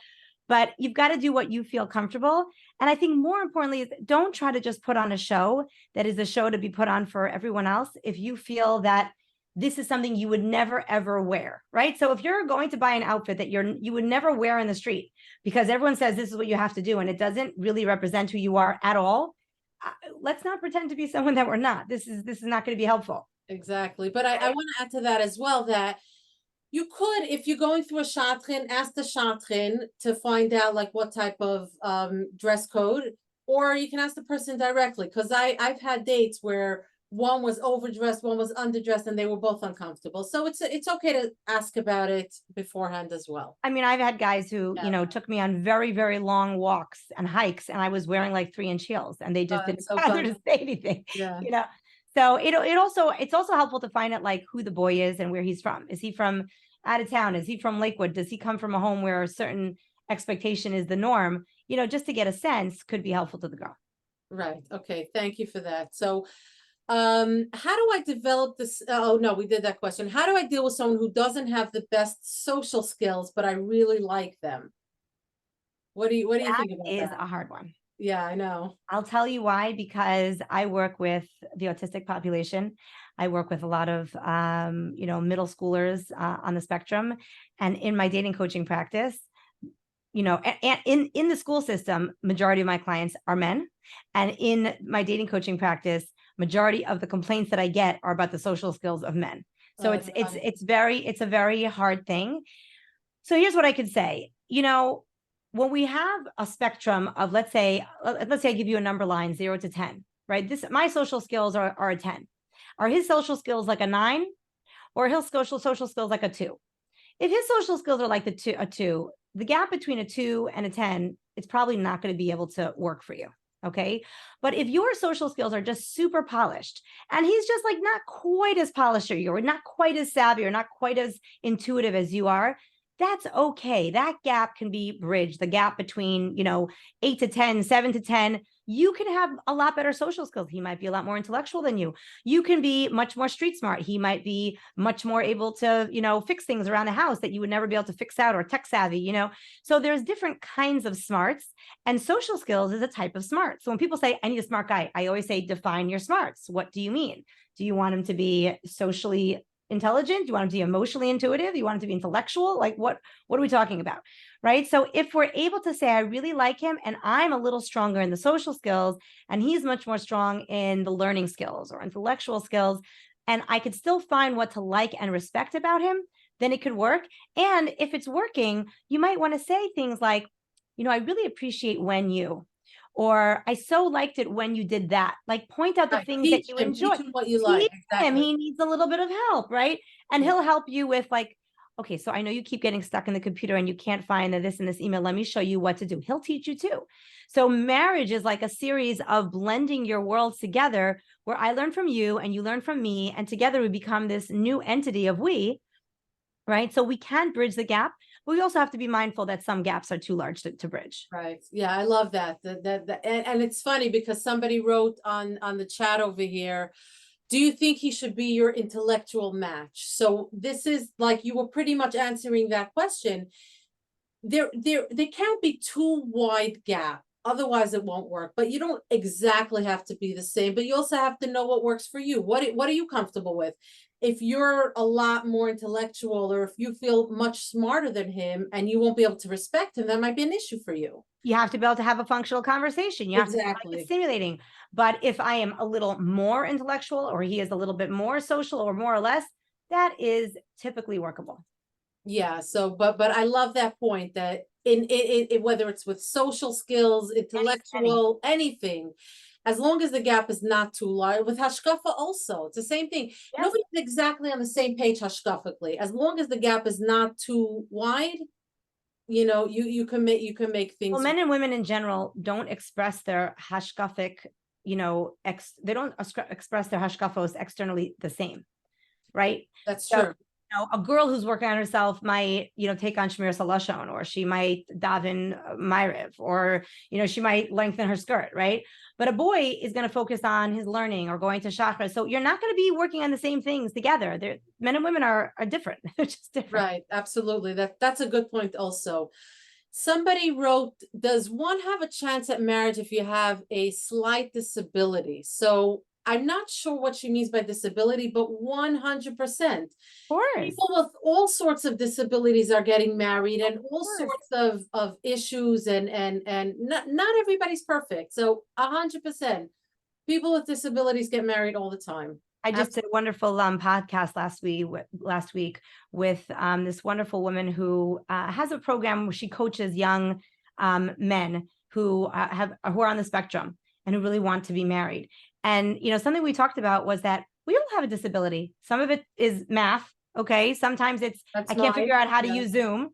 But you've got to do what you feel comfortable. And I think more importantly is, don't try to just put on a show that is a show to be put on for everyone else. If you feel that this is something you would never, ever wear, right? So if you're going to buy an outfit that you would never wear in the street because everyone says this is what you have to do, and it doesn't really represent who you are at all, let's not pretend to be someone that we're not. This is not going to be helpful. Exactly. But I want to add to that as well that you could, if you're going through a shadchan, ask the shadchan to find out like what type of dress code, or you can ask the person directly. Because I've had dates where one was overdressed, one was underdressed, and they were both uncomfortable. So it's okay to ask about it beforehand as well. I mean, I've had guys who, took me on very, very long walks and hikes, and I was wearing like 3-inch heels, and they just didn't So bother fun. to say anything. Yeah. So it's also helpful to find out like who the boy is and where he's from. Is he from out of town? Is he from Lakewood? Does he come from a home where a certain expectation is the norm? Just to get a sense could be helpful to the girl. Right. Okay. Thank you for that. So, how do I develop this? Oh no, we did that question. How do I deal with someone who doesn't have the best social skills, but I really like them? What do you think about Is that? a hard one. Yeah, I know. I'll tell you why, because I work with the autistic population. I work with a lot of, middle schoolers on the spectrum. And in my dating coaching practice, and in the school system, majority of my clients are men. And in my dating coaching practice, majority of the complaints that I get are about the social skills of men. So it's a very hard thing. So here's what I could say. When we have a spectrum of, let's say I give you a number line 0 to 10, right? My social skills are a 10. Are his social skills like a 9? or his social skills like a 2. If his social skills are like a 2, the gap between a 2 and a 10, it's probably not going to be able to work for you. Okay. But if your social skills are just super polished and he's just like not quite as polished as you, or not quite as savvy, or not quite as intuitive as you are, that's okay. That gap can be bridged. The gap between, 8 to 10, 7 to 10, you can have a lot better social skills. He might be a lot more intellectual than you. You can be much more street smart. He might be much more able to, fix things around the house that you would never be able to fix out, or tech savvy, So there's different kinds of smarts, and social skills is a type of smart. So when people say, I need a smart guy, I always say, define your smarts. What do you mean? Do you want him to be socially intelligent? Do you want him to be emotionally intuitive? Do you want him to be intellectual? Like what are we talking about? Right. So if we're able to say, I really like him and I'm a little stronger in the social skills and he's much more strong in the learning skills or intellectual skills, and I could still find what to like and respect about him, then it could work. And if it's working, you might want to say things like, I really appreciate when you, or I so liked it when you did that. Like point out the Right. things that you enjoy. Teach him what you like. Teach him, Exactly. he needs a little bit of help, right? And Yeah. he'll help you with like, okay, so I know you keep getting stuck in the computer and you can't find this in this email. Let me show you what to do. He'll teach you too. So marriage is like a series of blending your worlds together, where I learn from you and you learn from me, and together we become this new entity of we, right? So we can bridge the gap, but we also have to be mindful that some gaps are too large to bridge. Right. Yeah, I love that. And it's funny because somebody wrote on the chat over here, do you think he should be your intellectual match? So this is like you were pretty much answering that question. There can't be too wide gap. Otherwise it won't work. But you don't exactly have to be the same, but you also have to know what works for you. What are you comfortable with? If you're a lot more intellectual, or if you feel much smarter than him and you won't be able to respect him, that might be an issue for you. You have to be able to have a functional conversation. You have to like it's Exactly. stimulating. But if I am a little more intellectual, or he is a little bit more social, or more or less, that is typically workable. Yeah. So, but I love that point that whether it's with social skills, Any. intellectual, anything, as long as the gap is not too large. With hashkafa also, it's the same thing. Yes. Nobody's exactly on the same page hashkafically. As long as the gap is not too wide, you can make Well, things. men and women in general don't express their hashkafic, they don't express their hashkafos externally the same, right? That's So, true. a girl who's working on herself might, take on Shmir Salashon, or she might daven Ma'ariv, or, she might lengthen her skirt, right? But a boy is going to focus on his learning or going to chakra. So you're not going to be working on the same things together. Men and women are different. They're just different. Right. Absolutely. That's a good point also. Somebody wrote, does one have a chance at marriage if you have a slight disability? So I'm not sure what she means by disability, but 100%. Of course. People with all sorts of disabilities are getting married, Of and all course. sorts of issues, and not everybody's perfect. So 100%. People with disabilities get married all the time. I just did Absolutely. a wonderful podcast last week with this wonderful woman who has a program where she coaches young men who who are on the spectrum and who really want to be married. And something we talked about was that we all have a disability. Some of it is math. Okay, sometimes it's That's I can't mine. figure out how to Yeah. use Zoom.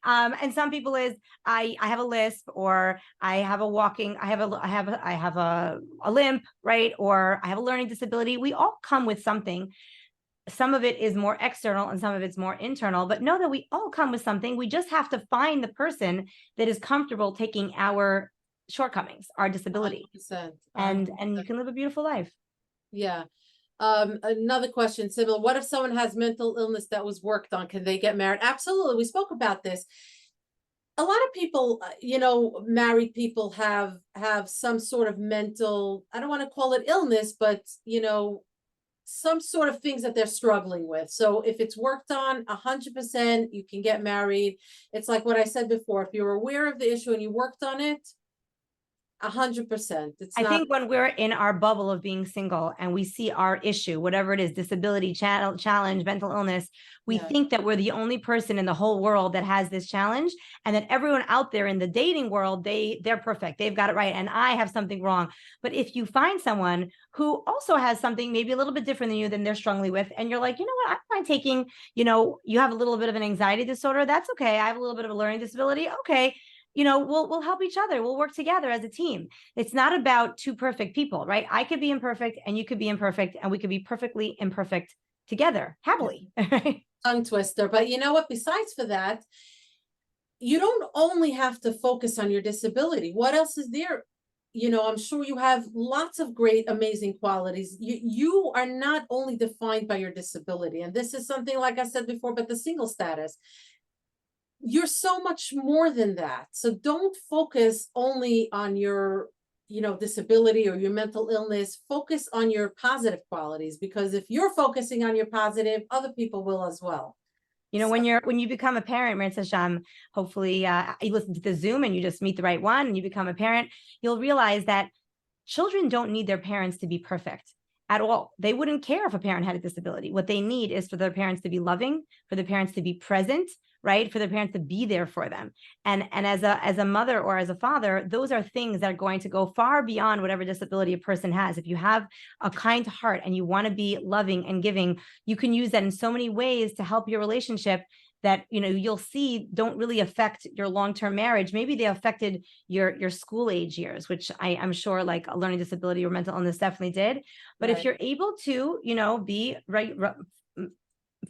And some people is I have a lisp, or I have a walking, I have a limp, right? Or I have a learning disability. We all come with something. Some of it is more external and some of it's more internal, but know that we all come with something. We just have to find the person that is comfortable taking our shortcomings, our disability, 100%. and you can live a beautiful life. Yeah. Another question similar. What if someone has mental illness that was worked on? Can they get married? Absolutely. We spoke about this. A lot of people, married people have some sort of mental, I don't want to call it illness, but some sort of things that they're struggling with. So if it's worked on 100%, you can get married. It's like what I said before. If you're aware of the issue and you worked on it, 100%. It's I not, think when we're in our bubble of being single and we see our issue, whatever it is, disability, challenge, mental illness, we yeah, think that we're the only person in the whole world that has this challenge, and that everyone out there in the dating world, they're perfect, they've got it right, and I have something wrong. But if you find someone who also has something maybe a little bit different than you, than they're struggling with, and you're like, you know what, I'm fine taking, you have a little bit of an anxiety disorder, that's okay. I have a little bit of a learning disability, okay. We'll help each other. We'll work together as a team. It's not about two perfect people, right? I could be imperfect and you could be imperfect, and we could be perfectly imperfect together, happily. tongue twister. But you know what? Besides for that, you don't only have to focus on your disability. What else is there? I'm sure you have lots of great, amazing qualities. You are not only defined by your disability. And this is something, like I said before, but the single status, you're so much more than that. So don't focus only on your, disability or your mental illness. Focus on your positive qualities, because if you're focusing on your positive, other people will as well. So, When you become a parent, Mitzvah, hopefully you listen to the Zoom and you just meet the right one and you become a parent, you'll realize that children don't need their parents to be perfect at all. They wouldn't care if a parent had a disability. What they need is for their parents to be loving, for the parents to be present, right? For their parents to be there for them. And as a mother or as a father, those are things that are going to go far beyond whatever disability a person has. If you have a kind heart and you want to be loving and giving, you can use that in so many ways to help your relationship that you'll see don't really affect your long-term marriage. Maybe they affected your school age years, which I'm sure like a learning disability or mental illness definitely did. But if you're able to be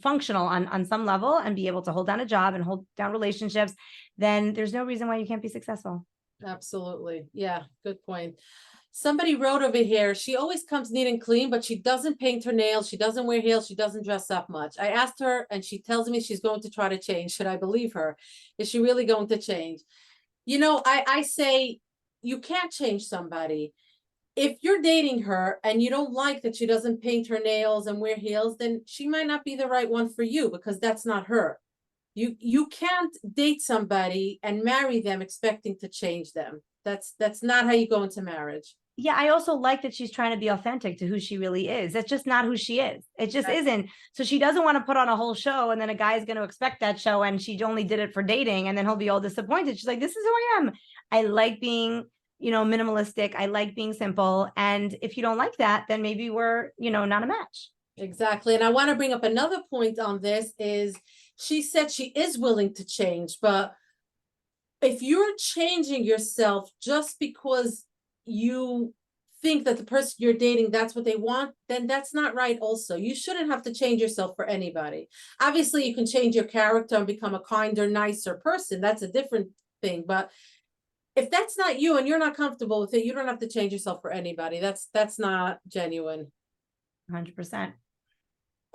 functional on some level and be able to hold down a job and hold down relationships, then there's no reason why you can't be successful. absolutely. Yeah, good point. Somebody wrote over here, she always comes neat and clean, but she doesn't paint her nails. She doesn't wear heels. She doesn't dress up much. I asked her and she tells me she's going to try to change. Should I believe her? Is she really going to change? I say you can't change somebody. If you're dating her and you don't like that she doesn't paint her nails and wear heels, then she might not be the right one for you, because that's not her. You can't date somebody and marry them expecting to change them. That's not how you go into marriage. Yeah, I also like that she's trying to be authentic to who she really is. That's just not who she is. It just isn't. So she doesn't want to put on a whole show and then a guy's going to expect that show and she only did it for dating and then he'll be all disappointed. She's like, this is who I am. I like being, minimalistic. I like being simple. And if you don't like that, then maybe we're, not a match. Exactly. And I want to bring up another point on this is she said she is willing to change, but if you're changing yourself just because you think that the person you're dating, that's what they want, then that's not right also. You shouldn't have to change yourself for anybody. Obviously, you can change your character and become a kinder, nicer person. That's a different thing. But if that's not you and you're not comfortable with it, you don't have to change yourself for anybody. That's not genuine. 100%.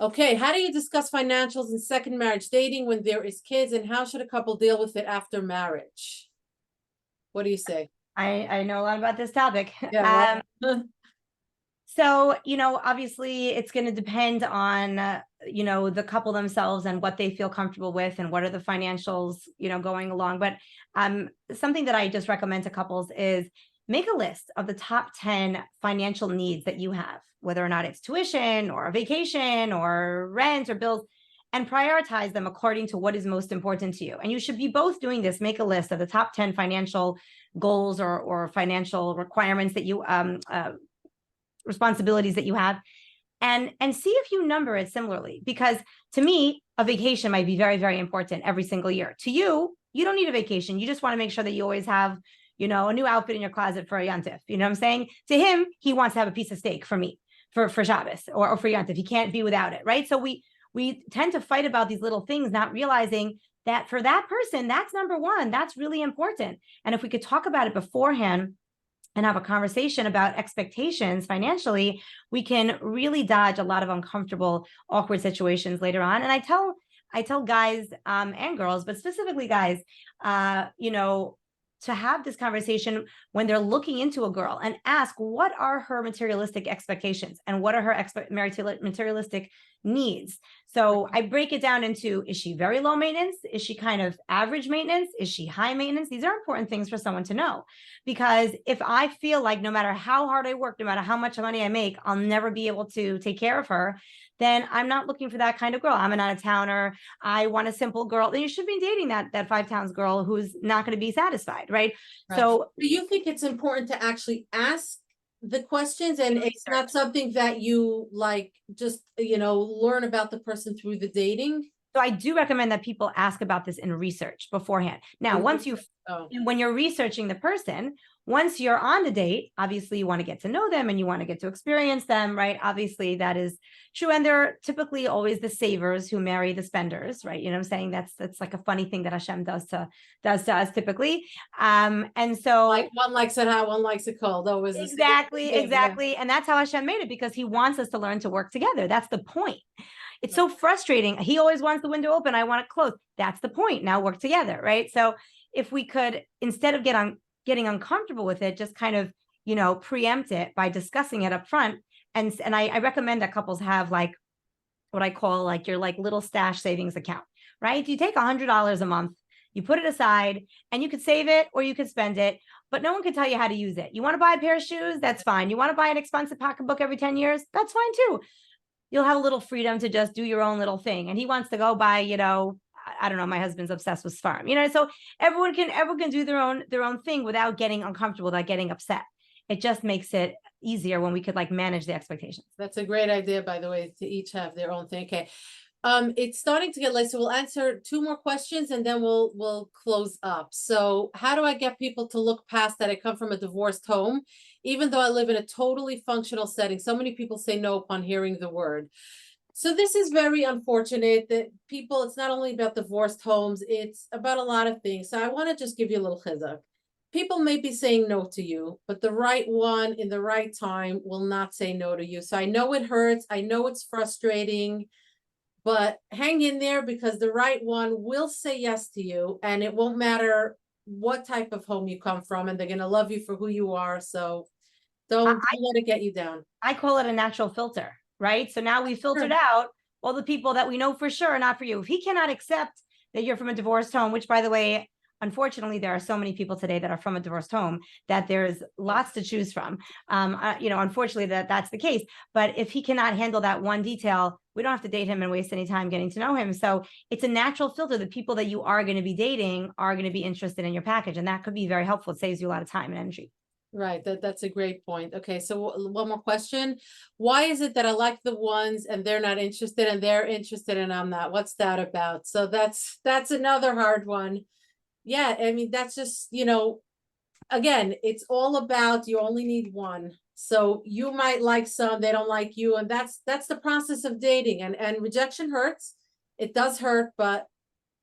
Okay, how do you discuss financials in second marriage dating when there is kids, and how should a couple deal with it after marriage? What do you say? I know a lot about this topic. Yeah. So, obviously it's going to depend on, the couple themselves and what they feel comfortable with and what are the financials, going along. But something that I just recommend to couples is make a list of the top 10 financial needs that you have, whether or not it's tuition or a vacation or rent or bills, and prioritize them according to what is most important to you. And you should be both doing this. Make a list of the top 10 financial goals or financial requirements that you responsibilities that you have, and see if you number it similarly. Because to me, a vacation might be very, very important every single year. To you, you don't need a vacation. You just want to make sure that you always have, a new outfit in your closet for a Yontif. You know what I'm saying? To him, he wants to have a piece of steak for me, for Shabbos or for Yontif. He can't be without it, right? So we tend to fight about these little things, not realizing that for that person, that's number one. That's really important. And if we could talk about it beforehand and have a conversation about expectations financially, we can really dodge a lot of uncomfortable, awkward situations later on. And I tell guys and girls, but specifically guys, to have this conversation when they're looking into a girl and ask, what are her materialistic expectations and what are her materialistic needs. So I break it down into, is she very low maintenance? Is she kind of average maintenance? Is she high maintenance? These are important things for someone to know, because if I feel like no matter how hard I work, no matter how much money I make, I'll never be able to take care of her, then I'm not looking for that kind of girl. I'm an out-of-towner. I want a simple girl. Then you should be dating that 5 towns girl who's not going to be satisfied, right? Right. So Do you think it's important to actually ask the questions, and it's not something that you like just, learn about the person through the dating? So I do recommend that people ask about this in research beforehand. Now, Oh, when you're researching the person, once you're on the date, obviously you want to get to know them and you want to get to experience them, right? Obviously that is true. And they're typically always the savers who marry the spenders, right? You know what I'm saying? That's like a funny thing that Hashem does to us typically. And so like one likes it hot, one likes it cold. Always the same exactly, thing, yeah. exactly. And that's how Hashem made it, because he wants us to learn to work together. That's the point. It's so frustrating. He always wants the window open. I want it closed. That's the point. Now work together, right? So if we could, instead of getting uncomfortable with it, just kind of, preempt it by discussing it up front. And I recommend that couples have like what I call like your like little stash savings account, right? You take $100 a month, you put it aside, and you could save it or you could spend it, but no one can tell you how to use it. You want to buy a pair of shoes? That's fine. You want to buy an expensive pocketbook every 10 years? That's fine too. You'll have a little freedom to just do your own little thing. And he wants to go buy, I don't know, my husband's obsessed with farm, so everyone can do their own thing without getting uncomfortable, without getting upset. It just makes it easier when we could like manage the expectations. That's a great idea, by the way, to each have their own thing. Okay. It's starting to get late, so we'll answer 2 more questions and then we'll close up. So how do I get people to look past that I come from a divorced home, even though I live in a totally functional setting? So many people say no upon hearing the word. So this is very unfortunate that people, it's not only about divorced homes, it's about a lot of things. So I want to just give you a little chizuk. People may be saying no to you, but the right one in the right time will not say no to you. So I know it hurts. I know it's frustrating, but hang in there, because the right one will say yes to you, and it won't matter what type of home you come from, and they're going to love you for who you are. So don't let it get you down. I call it a natural filter, right? So now we filtered Sure. out all the people that we know for sure are not for you. If he cannot accept that you're from a divorced home, which by the way, unfortunately, there are so many people today that are from a divorced home that there's lots to choose from. Unfortunately, that's the case. But if he cannot handle that one detail, we don't have to date him and waste any time getting to know him. So it's a natural filter. The people that you are going to be dating are going to be interested in your package. And that could be very helpful. It saves you a lot of time and energy. Right. That's a great point. Okay. So one more question. Why is it that I like the ones and they're not interested, and they're interested and I'm not? What's that about? So that's another hard one. Yeah. I mean, that's just, again, it's all about, you only need one. So you might like some, they don't like you. And that's the process of dating, and rejection hurts. It does hurt, but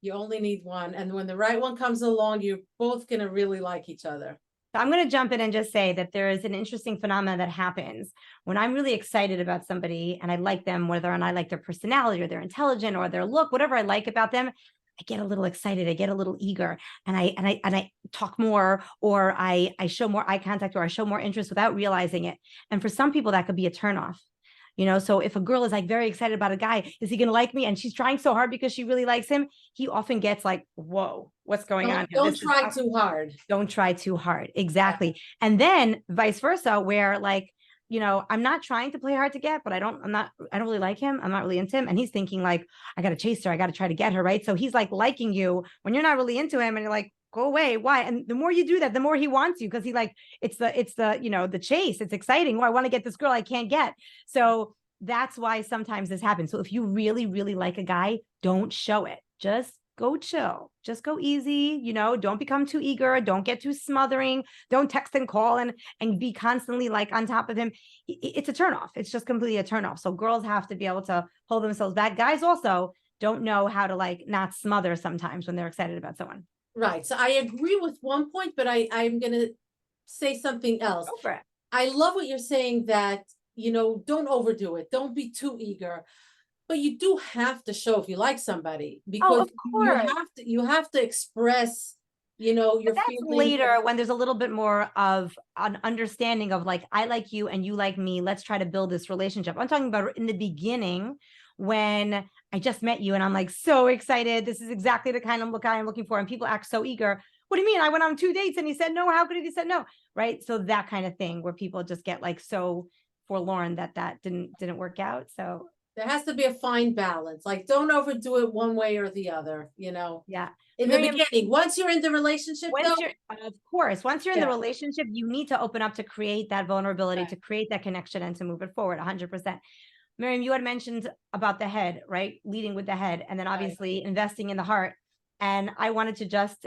you only need one. And when the right one comes along, you're both going to really like each other. So I'm going to jump in and just say that there is an interesting phenomenon that happens when I'm really excited about somebody and I like them, whether or not I like their personality or their intelligence or their look, whatever I like about them. I get a little excited. I get a little eager, and I talk more, or I show more eye contact, or I show more interest without realizing it. And for some people, that could be a turnoff. So if a girl is like very excited about a guy, is he going to like me? And she's trying so hard because she really likes him. He often gets like, whoa, what's going on here? Don't try too hard. Don't try too hard. Exactly. And then vice versa, where like, I'm not trying to play hard to get, but I don't really like him. I'm not really into him. And he's thinking like, I got to chase her. I got to try to get her. Right. So he's like liking you when you're not really into him, and you're like, go away. Why? And the more you do that, the more he wants you, because he like, it's the chase. It's exciting. Oh, I want to get this girl I can't get. So that's why sometimes this happens. So if you really, really like a guy, don't show it. Just go chill. Just go easy. Don't become too eager. Don't get too smothering. Don't text and call and be constantly like on top of him. It's a turnoff. It's just completely a turnoff. So girls have to be able to hold themselves back. Guys also don't know how to like not smother sometimes when they're excited about someone. Right. So I agree with one point, but I'm going to say something else. Go for it. I love what you're saying, that, don't overdo it. Don't be too eager. But you do have to show if you like somebody, because of course. you have to express, your But that's feelings. later, when there's a little bit more of an understanding of like, I like you and you like me. Let's try to build this relationship. I'm talking about in the beginning, when I just met you and I'm like so excited. This is exactly the kind of guy I'm looking for. And people act so eager. What do you mean? I went on 2 dates and he said no. How could he said no? Right. So that kind of thing where people just get like so forlorn that didn't work out. So There has to be a fine balance. Like, don't overdo it one way or the other, yeah. in the Miriam, beginning. Once you're in the relationship, though, once you're in the yeah, relationship, you need to open up to create that vulnerability, right, to create that connection and to move it forward 100%. Miriam, you had mentioned about the head, right? Leading with the head, and then right. obviously investing in the heart. And I wanted to just,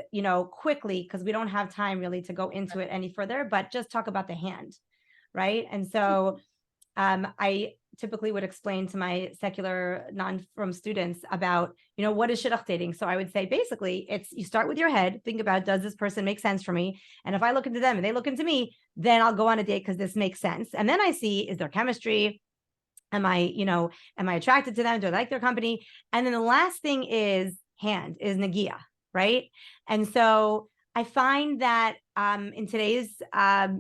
quickly, because we don't have time really to go into it any further, but just talk about the hand, right? And so I typically would explain to my secular non-from students about, what is Shidduch dating? So I would say, basically, it's you start with your head, think about, does this person make sense for me? And if I look into them and they look into me, then I'll go on a date because this makes sense. And then I see, is there chemistry? Am I attracted to them? Do I like their company? And then the last thing is Nagia, right? And so I find that in today's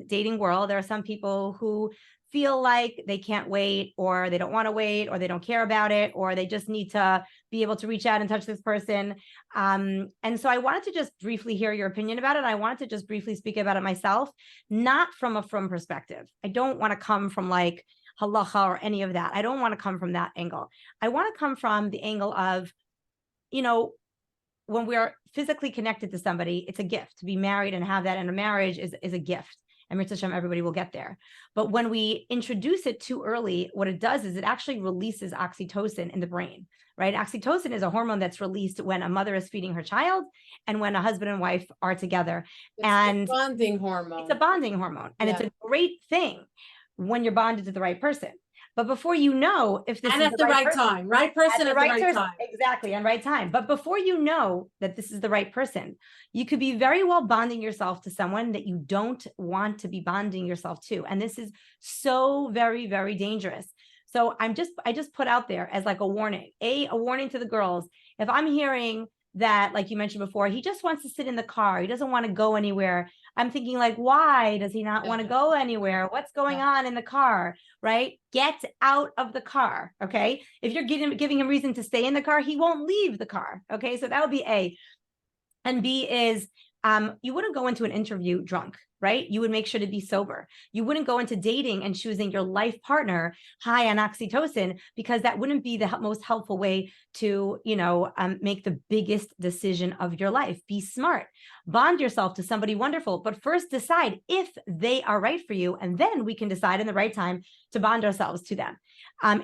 dating world, there are some people who feel like they can't wait, or they don't want to wait, or they don't care about it, or they just need to be able to reach out and touch this person. And so I wanted to just briefly hear your opinion about it. I wanted to just briefly speak about it myself, not from a from perspective. I don't want to come from like halacha or any of that. I don't want to come from that angle. I want to come from the angle of, when we're physically connected to somebody, it's a gift to be married and have that. And a marriage is a gift. And Mitzvah Hashem, everybody will get there. But when we introduce it too early, what it does is it actually releases oxytocin in the brain, right? Oxytocin is a hormone that's released when a mother is feeding her child and when a husband and wife are together. It's And the bonding it's a hormone. bonding hormone. And Yeah. it's a great thing when you're bonded to the right person. But before you know if this And is at the the right right person, time, right at person the at the right right person, time. exactly, and right time. But before you know that this is the right person, you could be very well bonding yourself to someone that you don't want to be bonding yourself to. And this is so very, very dangerous. So I just put out there as like a warning, a warning to the girls. If I'm hearing that, like you mentioned before, he just wants to sit in the car, he doesn't want to go anywhere. I'm thinking like, why does he not want to go anywhere? What's going on in the car? Right? Get out of the car. Okay. If you're giving him reason to stay in the car, he won't leave the car. Okay. So that would be A. And B is you wouldn't go into an interview drunk, right? You would make sure to be sober. You wouldn't go into dating and choosing your life partner high on oxytocin, because that wouldn't be the most helpful way to, make the biggest decision of your life. Be smart, bond yourself to somebody wonderful, but first decide if they are right for you. And then we can decide in the right time to bond ourselves to them.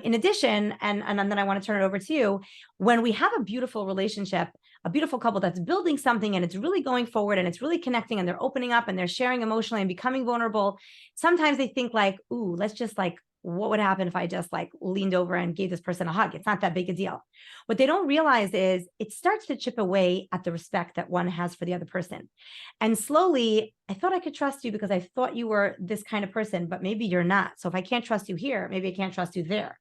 In addition, and then I want to turn it over to you, when we have a beautiful relationship, a beautiful couple that's building something and it's really going forward and it's really connecting and they're opening up and they're sharing emotionally and becoming vulnerable, sometimes they think like, ooh, let's just like, what would happen if I just like leaned over and gave this person a hug? It's not that big a deal. What they don't realize is it starts to chip away at the respect that one has for the other person. And slowly, I thought I could trust you because I thought you were this kind of person, but maybe you're not. So if I can't trust you here, maybe I can't trust you there.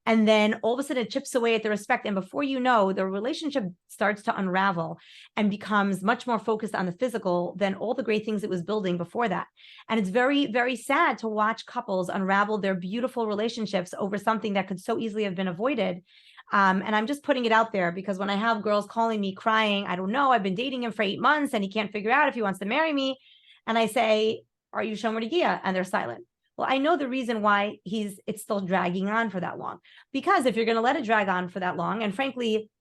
And then all of a sudden it chips away at the respect. And before you know, the relationship starts to unravel and becomes much more focused on the physical than all the great things it was building before that. And it's very, very sad to watch couples unravel their beautiful relationships over something that could so easily have been avoided. And I'm just putting it out there because when I have girls calling me crying, I don't know, I've been dating him for 8 months and he can't figure out if he wants to marry me. And I say, are you Shomer Gia? And they're silent. Well, I know the reason why it's still dragging on for that long, because if you're going to let it drag on for that long, and frankly,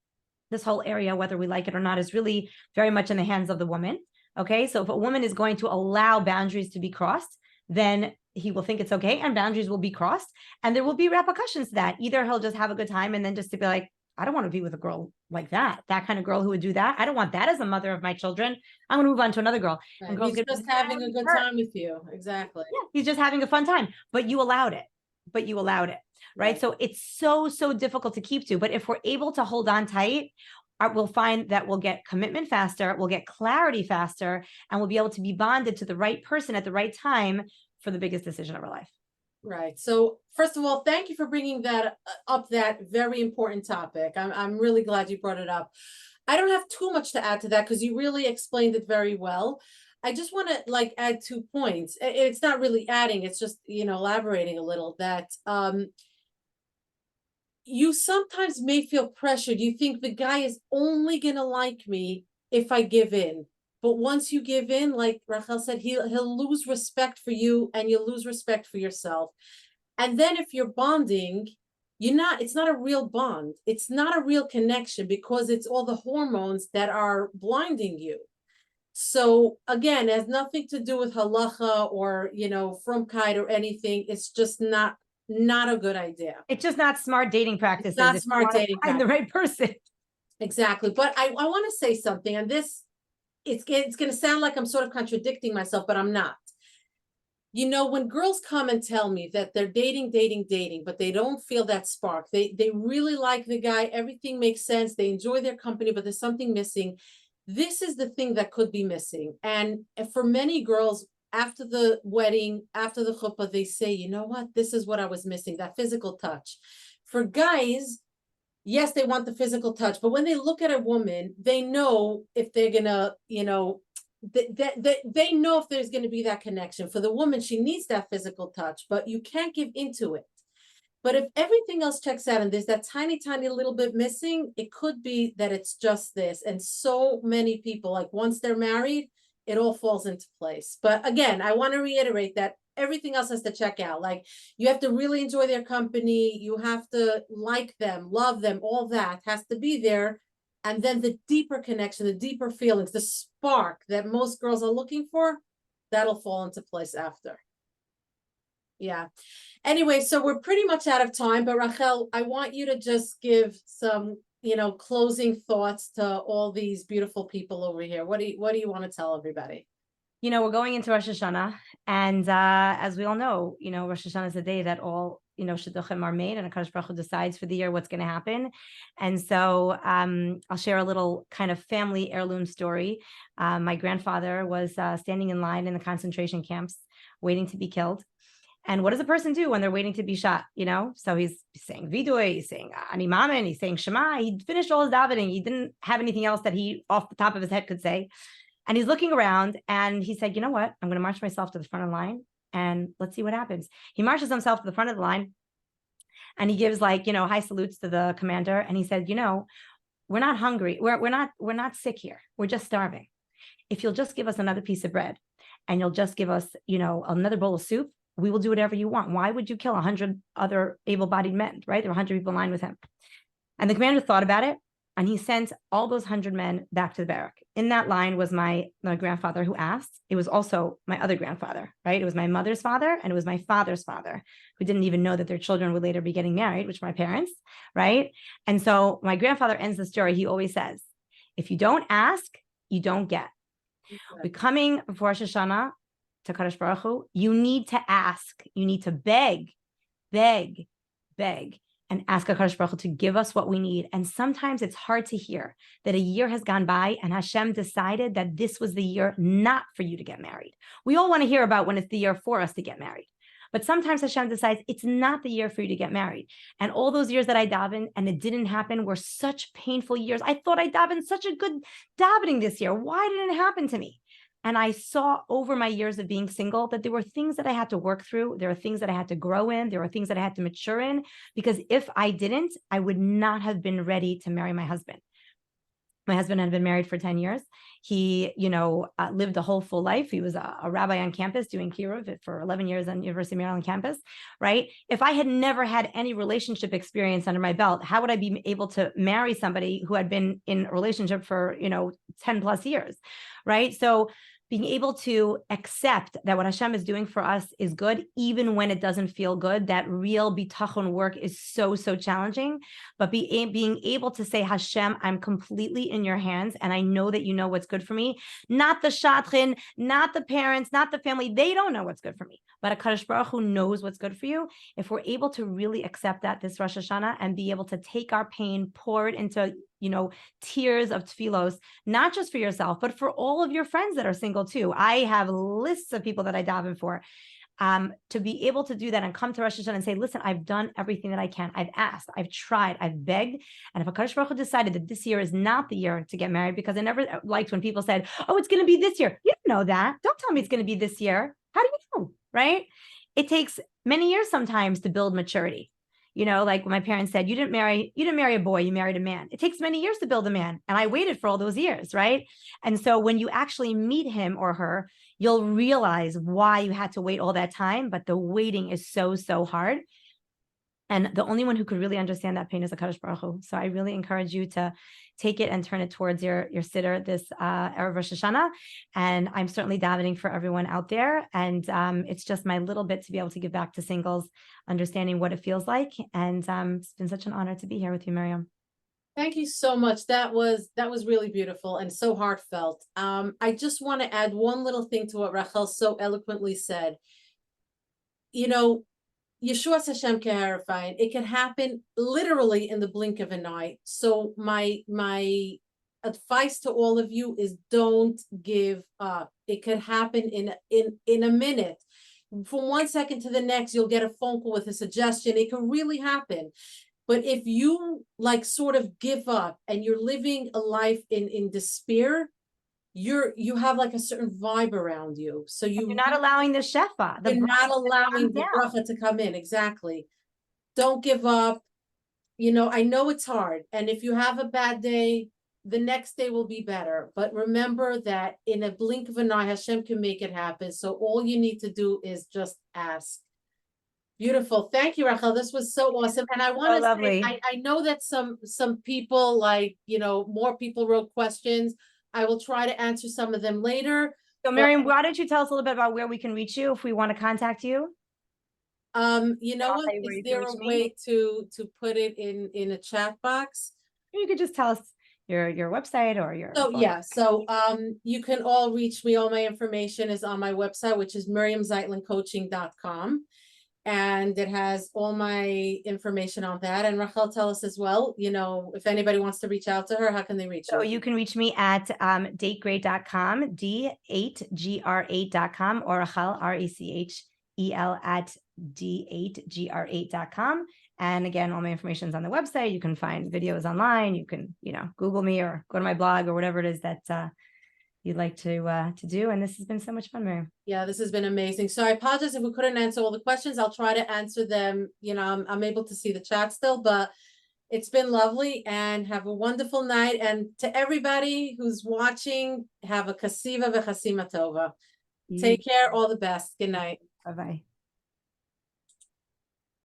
this whole area, whether we like it or not, is really very much in the hands of the woman. Okay. So if a woman is going to allow boundaries to be crossed, then he will think it's okay and boundaries will be crossed and there will be repercussions to that. Either he'll just have a good time and then just to be like, I don't want to be with a girl like that kind of girl who would do that. I don't want that as a mother of my children. I'm going to move on to another girl. Right. And girls He's just having a good time with you. Exactly. Yeah, he's just having a fun time, but you allowed it. Right? So it's so, so difficult to keep to. But if we're able to hold on tight, we'll find that we'll get commitment faster, we'll get clarity faster, and we'll be able to be bonded to the right person at the right time for the biggest decision of our life. Right. So first of all, thank you for bringing that up, that very important topic. I'm really glad you brought it up. I don't have too much to add to that because you really explained it very well. I just want to like add 2 points. It's not really adding, it's just, elaborating a little that you sometimes may feel pressured. You think the guy is only gonna like me if I give in. But once you give in, like Rachel said, he'll lose respect for you and you'll lose respect for yourself. And then if you're bonding, it's not a real bond. It's not a real connection because it's all the hormones that are blinding you. So again, it has nothing to do with halacha or frumkeit or anything. It's just not a good idea. It's just not smart dating It's practices not if you smart want to dating find the practice. right person. Exactly. But I want to say something, and this it's going to sound like I'm sort of contradicting myself, but I'm not. When girls come and tell me that they're dating, but they don't feel that spark, they really like the guy, everything makes sense, they enjoy their company, but there's something missing. This is the thing that could be missing. And for many girls, after the wedding, after the chuppah, they say, you know what, this is what I was missing, that physical touch. For guys, yes, they want the physical touch, but when they look at a woman, they know if they're gonna, they know if there's gonna be that connection. For the woman, she needs that physical touch, but you can't give into it. But if everything else checks out and there's that tiny, tiny little bit missing, it could be that it's just this. And so many people, like once they're married, it all falls into place. But again, I want to reiterate that everything else has to check out. Like you have to really enjoy their company. You have to like them, love them, all that has to be there. And then the deeper connection, the deeper feelings, the spark that most girls are looking for, that'll fall into place after. Yeah. Anyway, so we're pretty much out of time, but Rachel, I want you to just give some, closing thoughts to all these beautiful people over here. What do you want to tell everybody? We're going into Rosh Hashanah, and as we all know, Rosh Hashanah is the day that all shidduchim are made, and HaKadosh Baruch Hu decides for the year what's going to happen. And so, I'll share a little kind of family heirloom story. My grandfather was standing in line in the concentration camps, waiting to be killed. And what does a person do when they're waiting to be shot? So he's saying vidui, he's saying ani mamen, he's saying shema. He finished all his davening. He didn't have anything else that he, off the top of his head, could say. And he's looking around and he said, you know what? I'm going to march myself to the front of the line and let's see what happens. He marches himself to the front of the line and he gives high salutes to the commander. And he said, we're not hungry. We're not sick here. We're just starving. If you'll just give us another piece of bread and you'll just give us, another bowl of soup, we will do whatever you want. Why would you kill 100 other able-bodied men, right? There were 100 people in line with him. And the commander thought about it. And he sent all those 100 men back to the barrack. In that line was my grandfather who asked. It was also my other grandfather, right? It was my mother's father and it was my father's father who didn't even know that their children would later be getting married, which were my parents, right? And so my grandfather ends the story. He always says, if you don't ask, you don't get. We're coming before Rosh Hashanah to Kadosh Baruch Hu. You need to ask. You need to beg, beg, beg. And ask HaKadosh Baruch Hu to give us what we need. And sometimes it's hard to hear that a year has gone by and Hashem decided that this was the year not for you to get married. We all want to hear about when it's the year for us to get married. But sometimes Hashem decides it's not the year for you to get married. And all those years that I davened and it didn't happen were such painful years. I thought I davened such a good davening this year. Why didn't it happen to me? And I saw over my years of being single that there were things that I had to work through. There are things that I had to grow in. There were things that I had to mature in, because if I didn't, I would not have been ready to marry my husband. My husband had been married for 10 years. He, lived a whole full life. He was a rabbi on campus doing kiruv for 11 years on University of Maryland campus, right? If I had never had any relationship experience under my belt, how would I be able to marry somebody who had been in a relationship for, 10 plus years, right? So being able to accept that what Hashem is doing for us is good, even when it doesn't feel good, that real bitachon work is so, so challenging. But being able to say, Hashem, I'm completely in your hands, and I know that you know what's good for me. Not the shadchan, not the parents, not the family. They don't know what's good for me. But HaKadosh Baruch Hu knows what's good for you. If we're able to really accept that this Rosh Hashanah and be able to take our pain, pour it into tears of tefillos, not just for yourself, but for all of your friends that are single too. I have lists of people that I daven for. To be able to do that and come to Rosh Hashanah and say, listen, I've done everything that I can. I've asked, I've tried, I've begged. And if HaKadosh Baruch Hu decided that this year is not the year to get married, because I never liked when people said, oh, it's going to be this year. You don't know that. Don't tell me it's going to be this year. How do you know? Right? It takes many years sometimes to build maturity. Like when my parents said, you didn't marry a boy, you married a man. It takes many years to build a man. And I waited for all those years, right? And so when you actually meet him or her, you'll realize why you had to wait all that time. But the waiting is so, so hard. And the only one who could really understand that pain is the Kadosh Baruch Hu. So I really encourage you to take it and turn it towards your siddur this Erev Rosh Hashanah. And I'm certainly davening for everyone out there. And it's just my little bit to be able to give back to singles, understanding what it feels like. And it's been such an honor to be here with you, Miriam. Thank you so much. That was really beautiful and so heartfelt. I just want to add one little thing to what Rachel so eloquently said. Yeshua Hashem Keharifying, it can happen literally in the blink of an eye. So my advice to all of you is don't give up. It could happen in a minute. From 1 second to the next, you'll get a phone call with a suggestion. It can really happen. But if you sort of give up and you're living a life in despair, you have a certain vibe around you. So you're not allowing the shefa. You're not allowing the bracha to come in. Exactly. Don't give up. I know it's hard. And if you have a bad day, the next day will be better. But remember that in a blink of an eye, Hashem can make it happen. So all you need to do is just ask. Beautiful. Thank you, Rachel. This was so awesome. And I want to say, I know that some people more people wrote questions. I will try to answer some of them later. So Miriam, why don't you tell us a little bit about where we can reach you if we want to contact you? You know what? Is there a way to put it in a chat box? You could just tell us your website or your you can all reach me. All my information is on my website, which is miriamzeitlincoaching.com. And it has all my information on that. And Rachel, tell us as well, if anybody wants to reach out to her, how can they reach you? So you can reach me at dategreat.com, D8GR8.com, or Rachel, RACHEL at D8GR8.com. And again, all my information is on the website. You can find videos online. You can, Google me or go to my blog or whatever it is that you'd like to do. And this has been so much fun, Miriam. Yeah, this has been amazing. So I apologize if we couldn't answer all the questions. I'll try to answer them. I'm able to see the chat still, but it's been lovely, and have a wonderful night. And to everybody who's watching, have a kasiva v'chasima tova. Take care. All the best. Good night. Bye-bye.